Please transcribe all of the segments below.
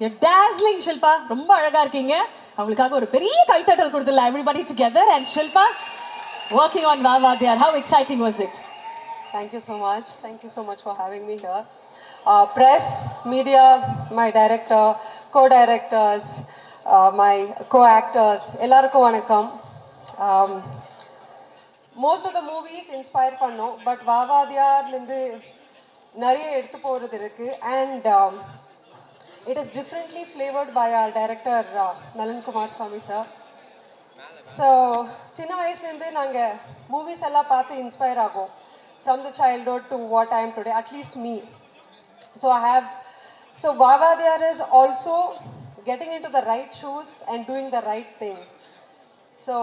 You're dazzling, Shilpa. ரொம்ப அழகா இருக்கீங்க. அவங்களுக்காக ஒரு பெரிய கைத்தட்டல் கொடுத்துடலாம். Everybody together and Shilpa working on Vavadiyar. How exciting was it? Thank you so much. Thank you so much for having me here. Press, media, my director, co-directors, my co-actors, எல்லாருக்கும் வணக்கம். Most of the movies inspire பண்ணோம், but வாவாதியார்லேருந்து நிறைய எடுத்து போகிறது இருக்கு and it is differently flavored by our director Nalan Kumar Swami sir. So சின்ன வயசுலேருந்து நாங்கள் மூவிஸ் எல்லாம் பார்த்து இன்ஸ்பயர் ஆகும் from the childhood to what I am today, at least me. So Vavadiyar is also getting into the right shoes and doing the right thing. So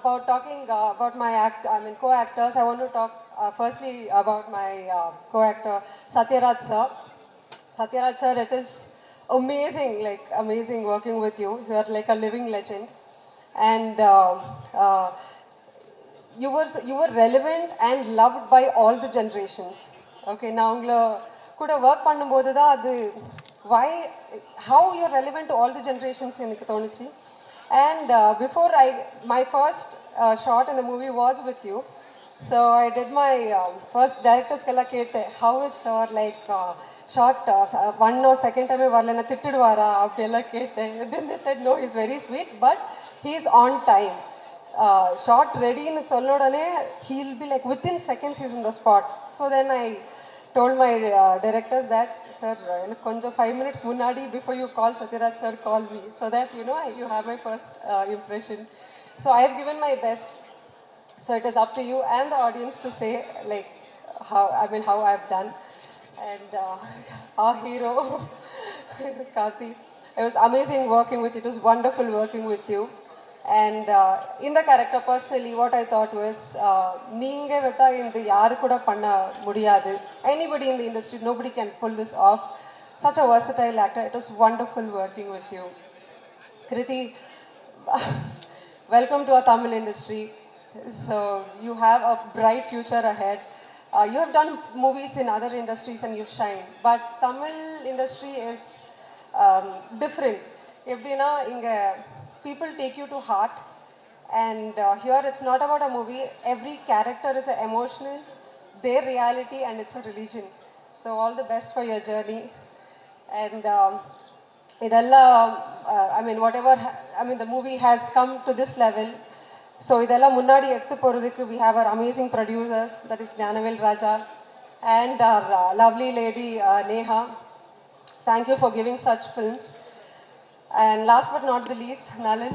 about talking about my co-actors, I want to talk firstly about my co-actor Satyaraj sir. Satyaraj sir, it is amazing working with you. You are like a living legend, and you were relevant and loved by all the generations. Okay, now உங்களை கூட work பண்ணும்போது தான் அது how you're relevant to all the generations எனக்கு தோணுச்சு. And before my first shot in the movie was with you. So I did my first director's kella kette, how is sir like shot one or second time varlena thittiduvara appdella kette. Then they said no, he's very sweet but he's on time. Shot ready nu sollodane he'll be like within seconds he's in the spot. So then I told my directors that sir konjam 5 minutes munadi before you call Satyaraj sir, call me so that you have my first impression. So I have given my best. So it is up to you and the audience to say like how I've done. And our hero Karthi, it was amazing working with you. It was wonderful working with you. And in the character personally, what I thought was neenga vetta inda yaru kuda panna mudiyadu. Anybody in the industry, nobody can pull this off. Such a versatile actor. It was wonderful working with you. Kriti, welcome to our Tamil industry. So you have a bright future ahead. You have done movies in other industries and you shine, but Tamil industry is different. Eppdina inga people take you to heart, and here it's not about a movie. Every character is an emotional, their reality, and it's a religion. So all the best for your journey. And idella the movie has come to this level. So இதெல்லாம் முன்னாடி எடுத்து போகிறதுக்கு we have our amazing producers, that is Gnanavel Raja and our lovely lady Neha. Thank you for giving such films. And last but not the least, Nalan,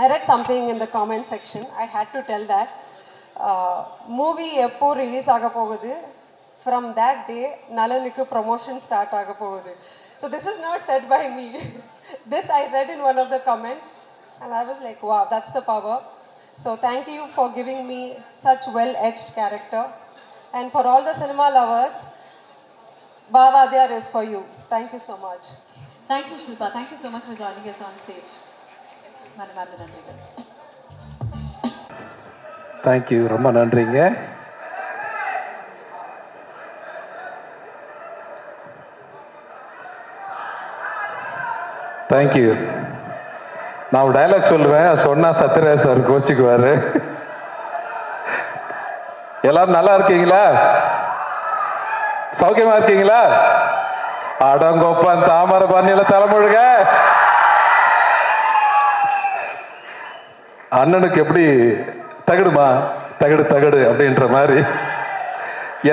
I read something in the comment section. I had to tell that movie எப்போ release ஆக போகுது, from that day Nalanukku promotion start ஆக போகுது. So this is not said by me. This I read in one of the comments. And I was like, wow, that's the power. So thank you for giving me such well-edged character. And for all the cinema lovers, Vavadiyar is for you. Thank you so much. Thank you, Shilpa. Thank you so much for joining us on stage. மனமார்ந்த நன்றிகள். Thank you. ரொம்ப நன்றிங்க. Thank you. நான் ஒரு dialogue சொல்லுவேன், சொன்னா Sathyaraj sir கோச்சிக்குவாரு. எல்லாரும் நல்லா இருக்கீங்களா? சௌக்கியமா இருக்கீங்களா? அடங்கொப்பன் தாமரை பண்ணியில தலைமுழுக. அண்ணனுக்கு எப்படி தகடுமா தகடு தகடு அப்படின்ற மாதிரி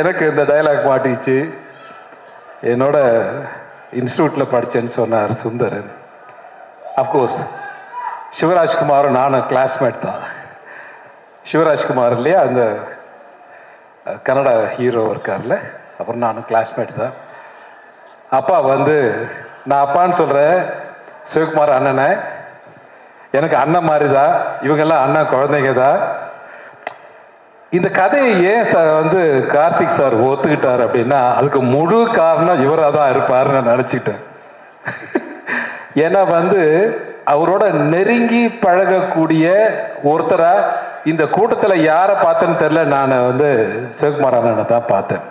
எனக்கு இந்த டைலாக் மாட்டிச்சு. என்னோட இன்ஸ்டியூட்ல படிச்சேன்னு சொன்னார் சுந்தரன். அஃப்கோர்ஸ் சிவராஜ்குமாரும் நானும் கிளாஸ்மேட் தான். சிவராஜ்குமார் இல்லையா, அந்த கன்னட ஹீரோ இருக்கார்ல, அப்புறம் நானும் கிளாஸ்மேட் தான். அப்பா நான் அப்பான்னு சொல்கிறேன், சிவகுமார் அண்ணனை, எனக்கு அண்ணன் மாதிரி தான், இவங்கெல்லாம் அண்ணன் குழந்தைங்க தான். இந்த கதையை ஏன் கார்த்திக் சார் ஒத்துக்கிட்டார் அப்படின்னா, அதுக்கு முழு காரணம் இவராக தான் இருப்பார்னு நான் நினச்சிக்கிட்டேன். ஏன்னா அவரோட நெருங்கி பழகக்கூடிய ஒருத்தரா இந்த கூட்டத்தில் யாரை பார்த்தேன்னு தெரியல, நான் சிவகுமார் அண்ணனை தான் பார்த்தேன்.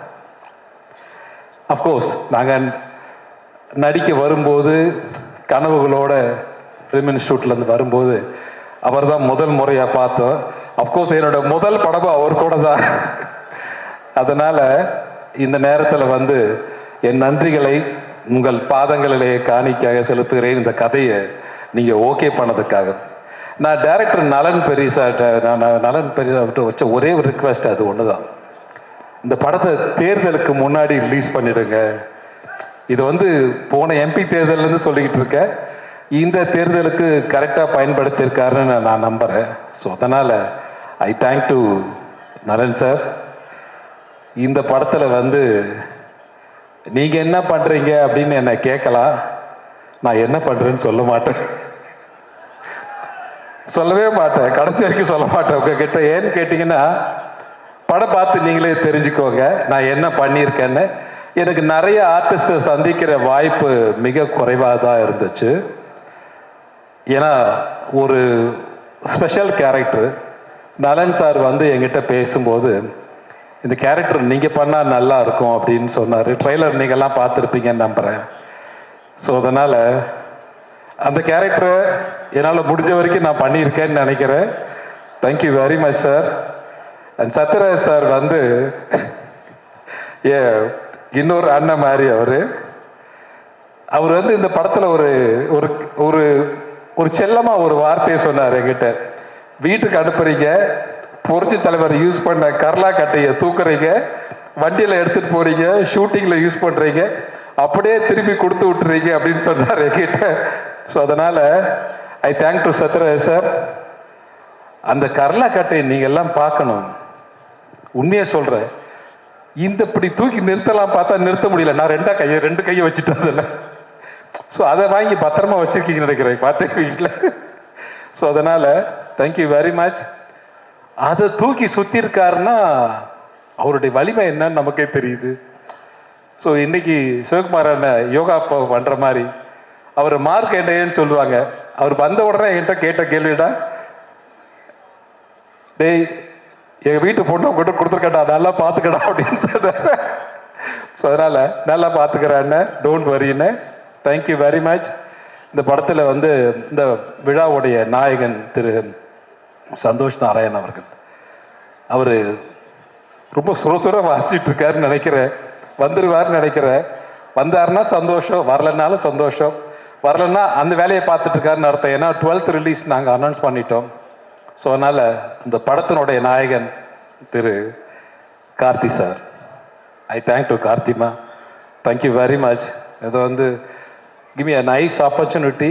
அஃப்கோர்ஸ் நாங்கள் நடிக்க வரும்போது கனவுகளோட ஃபிலிம் இன்ஸ்டியூட்லேருந்து வரும்போது அவர் தான் முதல் முறையாக பார்த்தோம். அஃப்கோர்ஸ் என்னோட முதல் படமும் அவர் கூட தான். அதனால் இந்த நேரத்தில் வந்து என் நன்றிகளை உங்கள் பாதங்களிலே காணிக்காக செலுத்துகிறேன். இந்த கதையை நீங்கள் ஓகே பண்ணதுக்காக. நான் டைரக்டர் நலன் பெரியசாட்ட நலன் பெரியசாட்ட வச்ச ஒரே ஒரு ரிக்வெஸ்ட் அது ஒன்று தான். இந்த படத்தை தேர்தலுக்கு முன்னாடி ரிலீஸ் பண்ணிடுங்க. இது வந்து போன எம்பி தேர்தல்லேருந்து சொல்லிக்கிட்டு இருக்கேன். இந்த தேர்தலுக்கு கரெக்டாக பயன்படுத்தியிருக்காருன்னு நான் நம்புகிறேன். ஸோ அதனால் ஐ தேங்க் டு நலன் சார். இந்த படத்தில் வந்து நீங்கள் என்ன பண்ணுறீங்க அப்படின்னு என்னை கேட்கலாம். நான் என்ன பண்ணுறேன்னு சொல்ல மாட்டேன், சொல்லவே மாட்டேன், கடைசி வரைக்கும் சொல்ல மாட்டேன் உங்ககிட்ட. ஏன்னு கேட்டிங்கன்னா படம் பார்த்து நீங்களே தெரிஞ்சுக்கோங்க நான் என்ன பண்ணியிருக்கேன்னு. எனக்கு நிறைய ஆர்டிஸ்ட்டை சந்திக்கிற வாய்ப்பு மிக குறைவாக தான் இருந்துச்சு. ஏன்னா ஒரு ஸ்பெஷல் கேரக்டர் நலன் சார் வந்து என்கிட்ட பேசும்போது இந்த கேரக்டர் நீங்கள் பண்ணால் நல்லா இருக்கும் அப்படின்னு சொன்னார். ட்ரெய்லர் நீங்கள்லாம் பார்த்துருப்பீங்கன்னு நம்புகிறேன். ஸோ அதனால் அந்த கேரக்டரை என்னால் முடிஞ்ச வரைக்கும் நான் பண்ணியிருக்கேன்னு நினைக்கிறேன். Thank you very much sir. And Sathyaraj sir வந்து இன்னொரு அண்ணன் மாதிரி அவர் வந்து இந்த படத்தில் ஒரு ஒரு ஒரு செல்லமாக ஒரு வார்த்தையை சொன்னார் என்கிட்ட. வீட்டுக்கு அனுப்புறீங்க, புரட்சி தலைவர் யூஸ் பண்ண கர்லா கட்டையை தூக்குறீங்க, வண்டியில் எடுத்துகிட்டு போகிறீங்க, ஷூட்டிங்கில் யூஸ் பண்ணுறீங்க, அப்படியே திருப்பி கொடுத்து விட்டுறீங்க அப்படின்னு சொன்னார் என்கிட்ட. ஸோ அதனால் ஐ தேங்க் டு சத்யராஜ் சார். அந்த கர்லா கட்டையை நீங்கள் எல்லாம் பார்க்கணும். உண்மையாக சொல்கிறேன், இந்த இப்படி தூக்கி நிறுத்தலாம் பார்த்தா நிறுத்த முடியல. நான் ரெண்டு கையை வச்சுட்டேன் அதில். ஸோ அதை வாங்கி பத்திரமா வச்சுருக்கீங்கன்னு நினைக்கிறேன் பார்த்தேன் வீட்டில். ஸோ அதனால் தேங்க்யூ வெரி மச். அதை தூக்கி சுற்றி இருக்காருன்னா அவருடைய வலிமை என்னன்னு நமக்கே தெரியுது. ஸோ இன்னைக்கு சிவகுமார் அண்ணன் யோகா பண்ணுற மாதிரி அவர் மார்க் என்னன்னு சொல்லுவாங்க. அவர் வந்த உடனே என்கிட்ட கேட்ட கேள்விடா, டேய் எங்கள் வீட்டு பொண்ணு உங்ககிட்ட கொடுத்துருக்கடா, நல்லா பார்த்துக்கடா அப்படின்னு சொன்னார். ஸோ அதனால் நல்லா பார்த்துக்கிறேன்னு, டோன்ட் வரின்னு. Thank you very much. இந்த படத்தில் வந்து இந்த விழாவுடைய நாயகன் திரு சந்தோஷ் நாராயண் அவர்கள், அவர் ரொம்ப சுரசுர வாசிச்சுட்டு இருக்காருன்னு நினைக்கிறேன். வந்துடுவார்னு நினைக்கிறேன். வந்தாருன்னா சந்தோஷம், வரலனாலும் சந்தோஷம். வரலன்னா அந்த வேலையை பார்த்துட்டு இருக்காருன்னு அர்த்தம். ஏன்னா 12th ரிலீஸ் நாங்கள் அனௌன்ஸ் பண்ணிட்டோம். ஸோ அதனால் இந்த படத்தினுடைய நாயகன் திரு Karthi sir, I thank to கார்த்திமா. Thank you very much. இது வந்து give me a nice opportunity.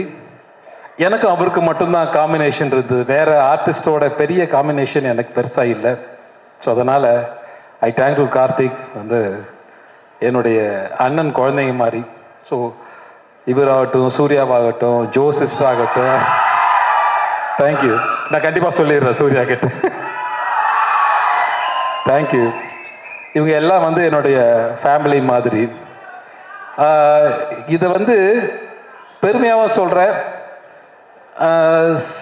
எனக்கு அவருக்கு மட்டும்தான் காம்பினேஷன் இருந்தது, வேற ஆர்டிஸ்டோட பெரிய காம்பினேஷன் எனக்கு பெருசாக இல்லை. ஸோ அதனால் ஐ தேங்க் டு கார்த்திக். வந்து என்னுடைய அண்ணன் குழந்தைங்க மாதிரி. ஸோ இவராகட்டும், சூர்யாவாகட்டும், ஜோ சிஸ்டர் ஆகட்டும், தேங்க்யூ. நான் கண்டிப்பாக சொல்லிடுறேன் சூர்யா கிட்ட. தேங்க்யூ. இவங்க எல்லாம் வந்து என்னுடைய ஃபேமிலி மாதிரி. இதை வந்து பெருமையாக சொல்கிறேன்.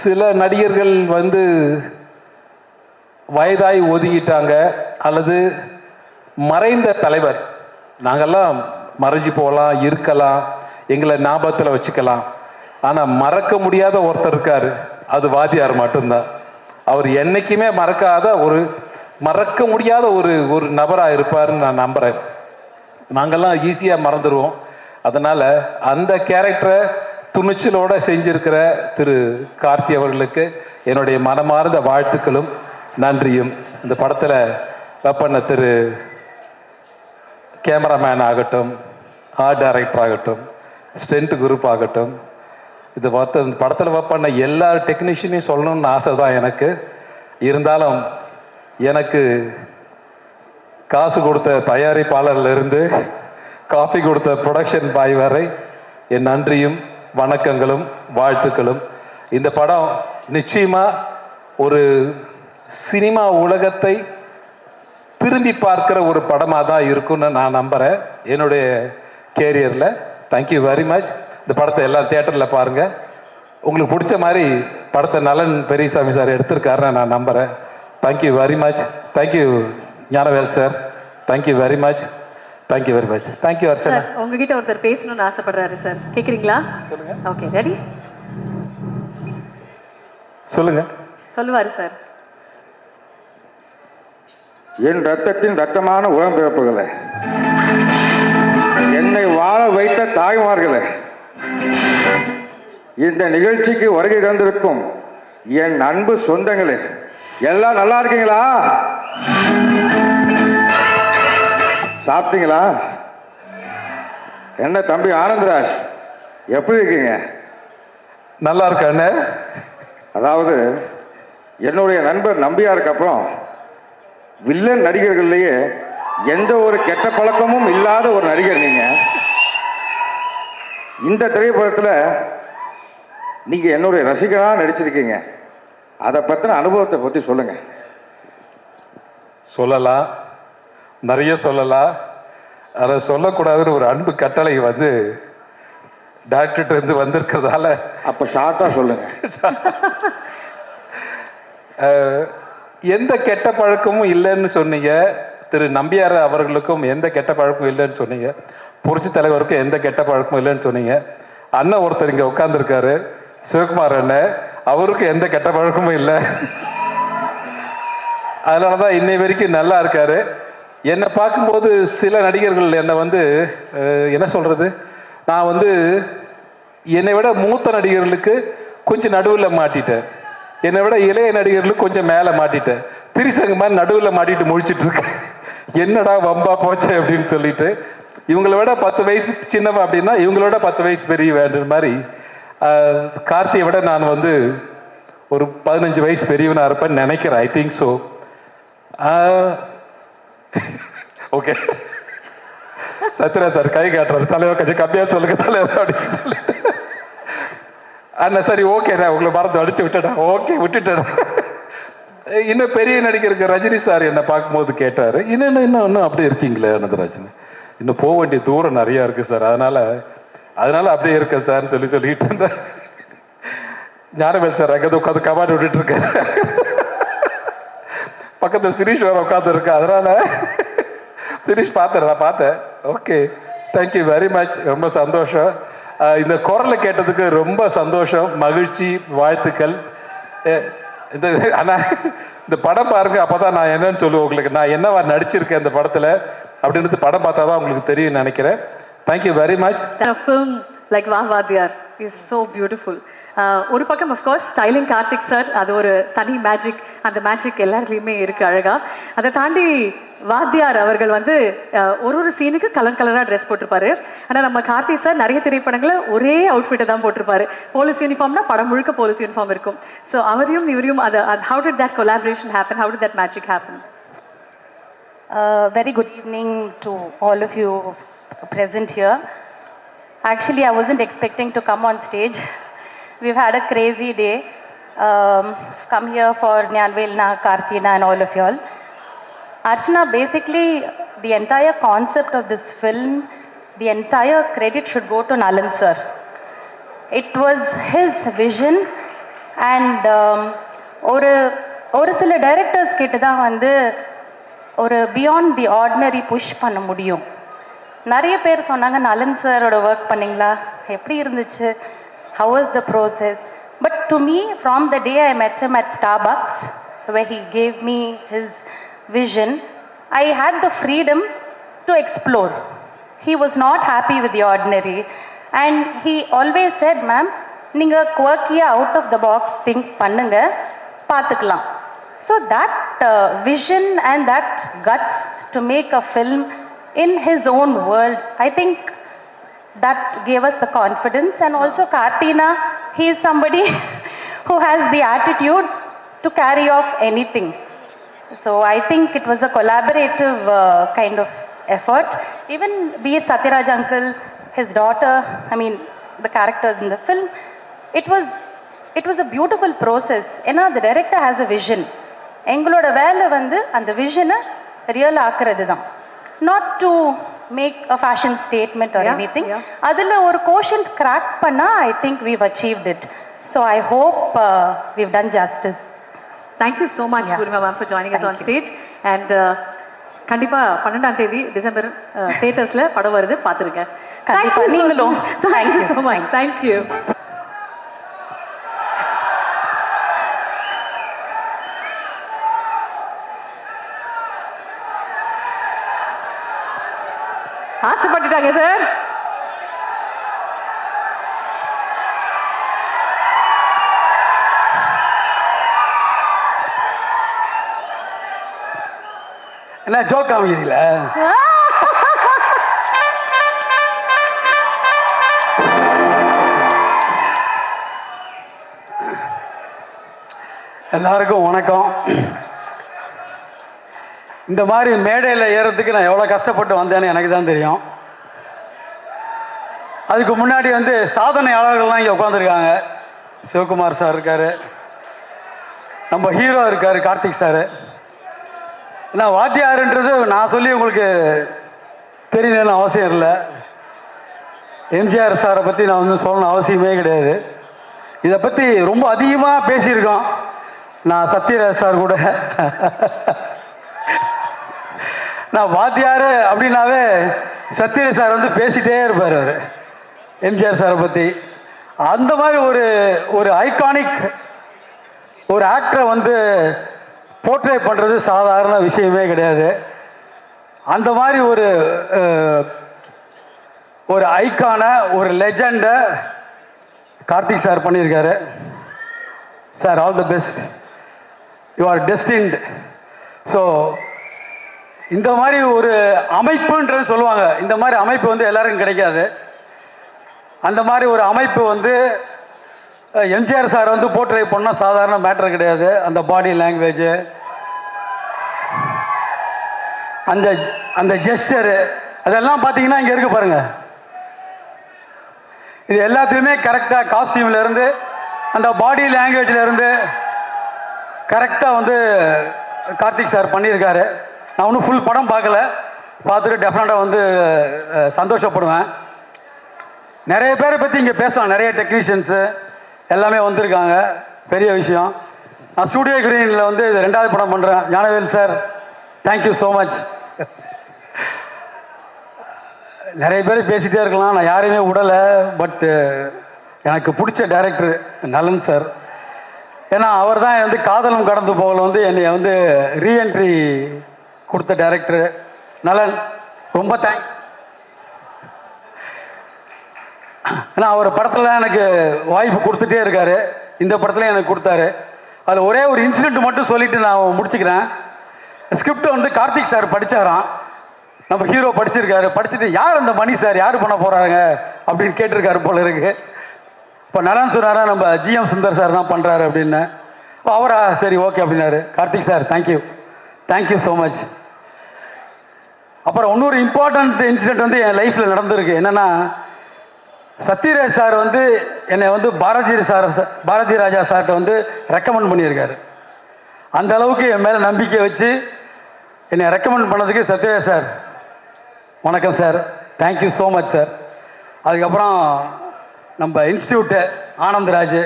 சில நடிகர்கள் வந்து வயதாய் ஒதுங்கிட்டாங்க, அல்லது மறைந்த தலைவர். நாங்கள்லாம் மறைஞ்சு போகலாம், இருக்கலாம், எங்களை ஞாபகத்தில் வச்சுக்கலாம். ஆனால் மறக்க முடியாத ஒருத்தர் இருக்கார், அது வாத்தியார் மட்டும்தான். அவர் என்னைக்குமே மறக்க முடியாத ஒரு நபராக இருப்பார்னு நான் நம்புகிறேன். நாங்கள்லாம் ஈஸியாக மறந்துடுவோம். அதனால் அந்த கேரக்டரை துணிச்சலோடு செஞ்சிருக்கிற திரு கார்த்தி அவர்களுக்கு என்னுடைய மனமார்ந்த வாழ்த்துக்களும் நன்றியும். இந்த படத்தில் பண்ண திரு கேமராமேன் ஆகட்டும், ஆர்ட் டைரக்டர் ஆகட்டும், ஸ்டென்ட் குரூப் ஆகட்டும், இது இந்த படத்தில் பண்ண எல்லா டெக்னீஷியனையும் சொல்லணும்னு ஆசை தான் எனக்கு. இருந்தாலும் எனக்கு காசு கொடுத்த தயாரிப்பாளர்லேருந்து காப்பி கொடுத்த ப்ரொடக்ஷன் பாய் வரை என் நன்றியும் வணக்கங்களும் வாழ்த்துக்களும். இந்த படம் நிச்சயமாக ஒரு சினிமா உலகத்தை திரும்பி பார்க்கிற ஒரு படமாக தான் இருக்கும்னு நான் நம்புகிறேன் என்னுடைய கேரியரில். Thank you very much. இந்த படத்தை எல்லாம் தியேட்டரில் பாருங்கள். உங்களுக்கு பிடிச்ச மாதிரி படத்தை நலன் பெரியசாமி சார் எடுத்திருக்காருன்னு நான் நம்புகிறேன். Thank you very much. Thank you Gnanavel sir. Thank you very much. Thank you very much. Thank you Archana. Sir உங்ககிட்ட ஒருத்தர் பேசணும்னு ஆசைப்படுறாரு சார், கேக்குறீங்களா? சொல்லுங்க. Okay, ready? சொல்லுங்க. சொல்லுவாரு சார். என் ரத்தத்தின் ரத்தமான உடன்பிறப்புகளே, என்னை வாழ வைத்த தாய்மார்களே, இந்த நிகழ்ச்சிக்கு வருகை தந்திருக்கும் என் அன்பு சொந்தங்களே, எல்லாம் நல்லா இருக்கீங்களா? சாப்பிட்டீங்களா? என்ன தம்பி ஆனந்தராஜ், எப்படி இருக்கீங்க? நல்லா இருக்கானே. அதாவது என்னுடைய நண்பர் நம்பியாருக்கு அப்புறம் வில்லன் நடிகர்கள்லேயே எந்த ஒரு கெட்ட பழக்கமும் இல்லாத ஒரு நடிகர் நீங்க. இந்த திரைப்படத்தில் நீங்க என்னுடைய ரசிகராக நடிச்சிருக்கீங்க. அதை பற்றின அனுபவத்தை பற்றி சொல்லுங்க. சொல்லலாம், நிறைய சொல்லலாம். அதை சொல்லக்கூடாதுன்னு ஒரு அன்பு கட்டளை வந்து டாக்டர்கிட்ட இருந்து வந்திருக்கிறதால அப்போ ஷார்ட்டாக சொல்லுங்க. எந்த கெட்ட பழக்கமும் இல்லைன்னு சொன்னீங்க. திரு நம்பியார் அவர்களுக்கும் எந்த கெட்ட பழக்கமும் இல்லைன்னு சொன்னீங்க. புரட்சி தலைவருக்கும் எந்த கெட்ட பழக்கமும் இல்லைன்னு சொன்னீங்க. அண்ணன் ஒருத்தர் இங்கே உட்காந்துருக்காரு, சிவகுமார் அண்ணன், அவருக்கு எந்த கெட்ட பழக்கமும் இல்லை. அதனால தான் இன்னை வரைக்கும் நல்லா இருக்காரு. என்னை பார்க்கும்போது சில நடிகர்கள் என்னை வந்து என்ன சொல்றது, நான் வந்து என்னை விட மூத்த நடிகர்களுக்கு கொஞ்சம் நடுவில் மாட்டிட்டேன், என்னை விட இளைய நடிகர்களுக்கு கொஞ்சம் மேலே மாட்டிட்டேன். திரிசங்க மாதிரி நடுவில் மாட்டிட்டு முழிச்சிட்டு இருக்கேன். என்னடா வம்பா போச்சு அப்படின்னு சொல்லிட்டு, இவங்களை விட 10 வயசு சின்னவன் அப்படின்னா இவங்களோட 10 வயசு பெரிய வேண்டுற மாதிரி கார்த்தியை விட நான் வந்து ஒரு 15 வயசு பெரியவனா இருப்பேன்னு நினைக்கிறேன். I think so. Okay, Sathyaraj sir கை காட்டுறாரு, தலைவர் கொஞ்சம் கம்மியா சொல்லுங்க தலைவர் அப்படின்னு சொல்லிட்டு. அண்ணா சரி ஓகே, நான் உங்களை மறந்து அடிச்சு விட்டுட்டேன். ஓகே விட்டுட்டேன். இன்னும் பெரிய நடிகருக்கு ரஜினி சார் என்னை பார்க்கும்போது கேட்டாரு, இன்னும் அப்படி இருக்கீங்களே அனந்தராஜன், இன்னும் போக வேண்டிய தூரம் நிறைய இருக்கு சார், அதனால அப்படியே இருக்க சார்னு சொல்லிட்டு இருந்தேன். ஞானவேல் சார் அங்கே உட்காந்து கமாண்ட் விட்டுட்டு இருக்காரு, பக்கத்தில் சிரீஷ் வேற உட்காந்து இருக்கு. அதனால சிரீஷ் நான் பார்த்தேன். Okay, thank you very much. ரொம்ப சந்தோஷம். இந்த குரலை கேட்டதுக்கு ரொம்ப சந்தோஷம், மகிழ்ச்சி, வாழ்த்துக்கள். இந்த படம் பாருங்க, அப்பதான் நான் என்னன்னு சொல்லுவேன் உங்களுக்கு, நான் என்னவா நடிச்சிருக்கேன் இந்த படத்துல அப்படின்றது படம் பார்த்தா தான் உங்களுக்கு தெரியும் நினைக்கிறேன். Thank you very much. Film like வா வாத்தியார் இஸ் so beautiful. ஒரு பக்கம் அஃப்கோர்ஸ் ஸ்டைலிங் கார்த்திக் சார், அது ஒரு தனி மேஜிக். அந்த மேஜிக் எல்லாருலேயுமே இருக்கு அழகா. அதை தாண்டி வாத்தியார் அவர்கள் வந்து ஒரு சீனுக்கு கலராக ட்ரெஸ் போட்டிருப்பாரு. ஆனால் நம்ம கார்த்திக் சார் நிறைய திரைப்படங்களில் ஒரே அவுட்ஃபிட்டை தான் போட்டிருப்பாரு. போலீஸ் யூனிஃபார்ம்னா படம் முழுக்க போலீஸ் யூனிஃபார்ம் இருக்கும். ஸோ அவரையும் இவரையும் அது how did that collaboration happen? How did that magic happen? Very good evening to all of you present here. Actually, I wasn't expecting to come on stage. We've had a crazy day. Come here for Nyanvelna, Karthina and all of y'all. Archana, basically the entire concept of this film, the entire credit should go to Nalan sir. It was his vision and ஒரு சில directors கிட்ட தான் வந்து ஒரு beyond the ordinary push பண்ண முடியும். நிறைய பேர் சொன்னாங்க, நலன் சாரோட ஒர்க் பண்ணிங்களா, எப்படி இருந்துச்சு, how was the process? But to me, from the day I met him at Starbucks, where he gave me his vision, I had the freedom to explore. He was not happy with the ordinary and he always said, ma'am, நீங்க quirky out of the box think பண்ணுங்க, பார்த்துக்கலாம். So that vision and that guts to make a film in his own world, I think that gave us the confidence. And also Karthina, he is somebody who has the attitude to carry off anything. So I think it was a collaborative kind of effort. Even be it Satyaraj uncle, his daughter, I mean the characters in the film, it was a beautiful process. ஏன்னா the director has a vision. எங்களோட வேலை வந்து அந்த விஷனை real ஆக்குறது தான், not to make a fashion statement or anything. அதில் ஒரு quotient crack பண்ணா I think we've achieved it. So I hope we've done justice. Thank you so much, Purnima ma'am, for joining us on stage. And கண்டிப்பா 12ஆம் தேதி December தியேட்டர்ஸ்ல படம் வருது, பார்த்துருங்க. கண்டிப்பா நீங்களும். Thank you so much. தேங்க்யூ. ஆசைப்பட்டுட்டாங்க சார். என்ன ஜோக் காமிக்கிறீங்கள? எல்லாருக்கும் வணக்கம். இந்த மாதிரி மேடையில் ஏறதுக்கு நான் எவ்வளோ கஷ்டப்பட்டு வந்தேன்னு எனக்கு தான் தெரியும். அதுக்கு முன்னாடி வந்து சாதனையாளர்கள்லாம் இங்கே உட்காந்துருக்காங்க. சிவகுமார் சார் இருக்கார், நம்ம ஹீரோ இருக்கார் கார்த்திக் சார். ஏன்னா வாத்தியாருன்றது நான் சொல்லி உங்களுக்கு தெரியணும்னு அவசியம் இல்லை. எம்ஜிஆர் சாரை பற்றி நான் வந்து சொல்லணும் அவசியமே கிடையாது. இதை பற்றி ரொம்ப அதிகமாக பேசியிருக்கோம் நான் சத்யராஜ் சார் கூட. நான் வாத்தியார் அப்படின்னாவே சத்யராஜ் சார் வந்து பேசிகிட்டே இருப்பார் அவர் எம்ஜிஆர் சாரை பற்றி. அந்த மாதிரி ஒரு ஐகானிக் ஒரு ஆக்டரை வந்து போர்ட்ரே பண்ணுறது சாதாரண விஷயமே கிடையாது. அந்த மாதிரி ஒரு ஐகானை ஒரு லெஜண்டை கார்த்திக் சார் பண்ணியிருக்காரு. Sir all the best, you are destined. So இந்த மாதிரி ஒரு அமைப்புன்றது சொல்லுவாங்க, இந்த மாதிரி அமைப்பு வந்து எல்லாருக்கும் கிடைக்காது. அந்த மாதிரி ஒரு அமைப்பு வந்து எம்ஜிஆர் சார் வந்து போர்ட்ரே பண்ணால் சாதாரண மேட்டர் கிடையாது. அந்த பாடி லாங்குவேஜ், அந்த ஜெஸ்டரு, அதெல்லாம் பார்த்தீங்கன்னா இங்கே இருக்கு பாருங்க. இது எல்லாத்துலேயுமே கரெக்டாக காஸ்டியூம்லேருந்து அந்த பாடி லாங்குவேஜ்லேருந்து கரெக்டாக வந்து கார்த்திக் சார் பண்ணியிருக்காரு. நான் ஒன்றும் ஃபுல் படம் பார்க்கல, பார்த்துட்டு டெஃபினட்டாக வந்து சந்தோஷப்படுவேன். நிறைய பேரை பற்றி இங்கே பேசலாம், நிறைய டெக்னீஷியன்ஸு எல்லாமே வந்திருக்காங்க, பெரிய விஷயம். நான் ஸ்டூடியோ கிரீனில் வந்து இது 2வது படம் பண்ணுறேன். Gnanavel sir, thank you so much. நிறைய பேர் பேசிகிட்டே இருக்கலாம், நான் யாரையுமே விடலை. பட்டு எனக்கு பிடிச்ச டைரக்டர் நலன் சார். ஏன்னா அவர் தான் வந்து காதலும் கடந்து போகல வந்து என்னை வந்து ரீஎன்ட்ரி கொடுத்த டைரக்டர் நலன். ரொம்ப தேங்க்ஸ். ஏன்னா அவர் படத்தில் எனக்கு வாய்ப்பு கொடுத்துட்டே இருக்காரு, இந்த படத்தில் எனக்கு கொடுத்தாரு. அதில் ஒரே ஒரு இன்சிடென்ட் மட்டும் சொல்லிட்டு நான் முடிச்சுக்கிறேன். ஸ்கிரிப்ட் வந்து கார்த்திக் சார் படித்தாராம், நம்ம ஹீரோ படிச்சிருக்காரு. படிச்சுட்டு யார் அந்த மணி சார் யார் பண்ண போகிறாங்க அப்படின்னு கேட்டிருக்காரு போல இருக்கு. இப்போ நலன் சொன்னாரா நம்ம ஜிஎம் சுந்தர் சார் தான் பண்ணுறாரு அப்படின்னு. அவரா சரி ஓகே அப்படின்னாரு. Karthik sir thank you, thank you so much. அப்புறம் இன்னொரு இம்பார்ட்டண்ட் இன்சிடென்ட் வந்து என் லைஃப்பில் நடந்திருக்கு. என்னென்னா சத்யராஜ் சார் வந்து என்னை வந்து பாரதி ராஜா சார்கிட்ட வந்து ரெக்கமெண்ட் பண்ணியிருக்காரு. அந்த அளவுக்கு என் மேலே நம்பிக்கை வச்சு என்னை ரெக்கமெண்ட் பண்ணதுக்கு சத்யராஜ் சார் வணக்கம் sir, thank you so much sir. அதுக்கப்புறம் நம்ம இன்ஸ்டியூட்டு ஆனந்த்ராஜ்,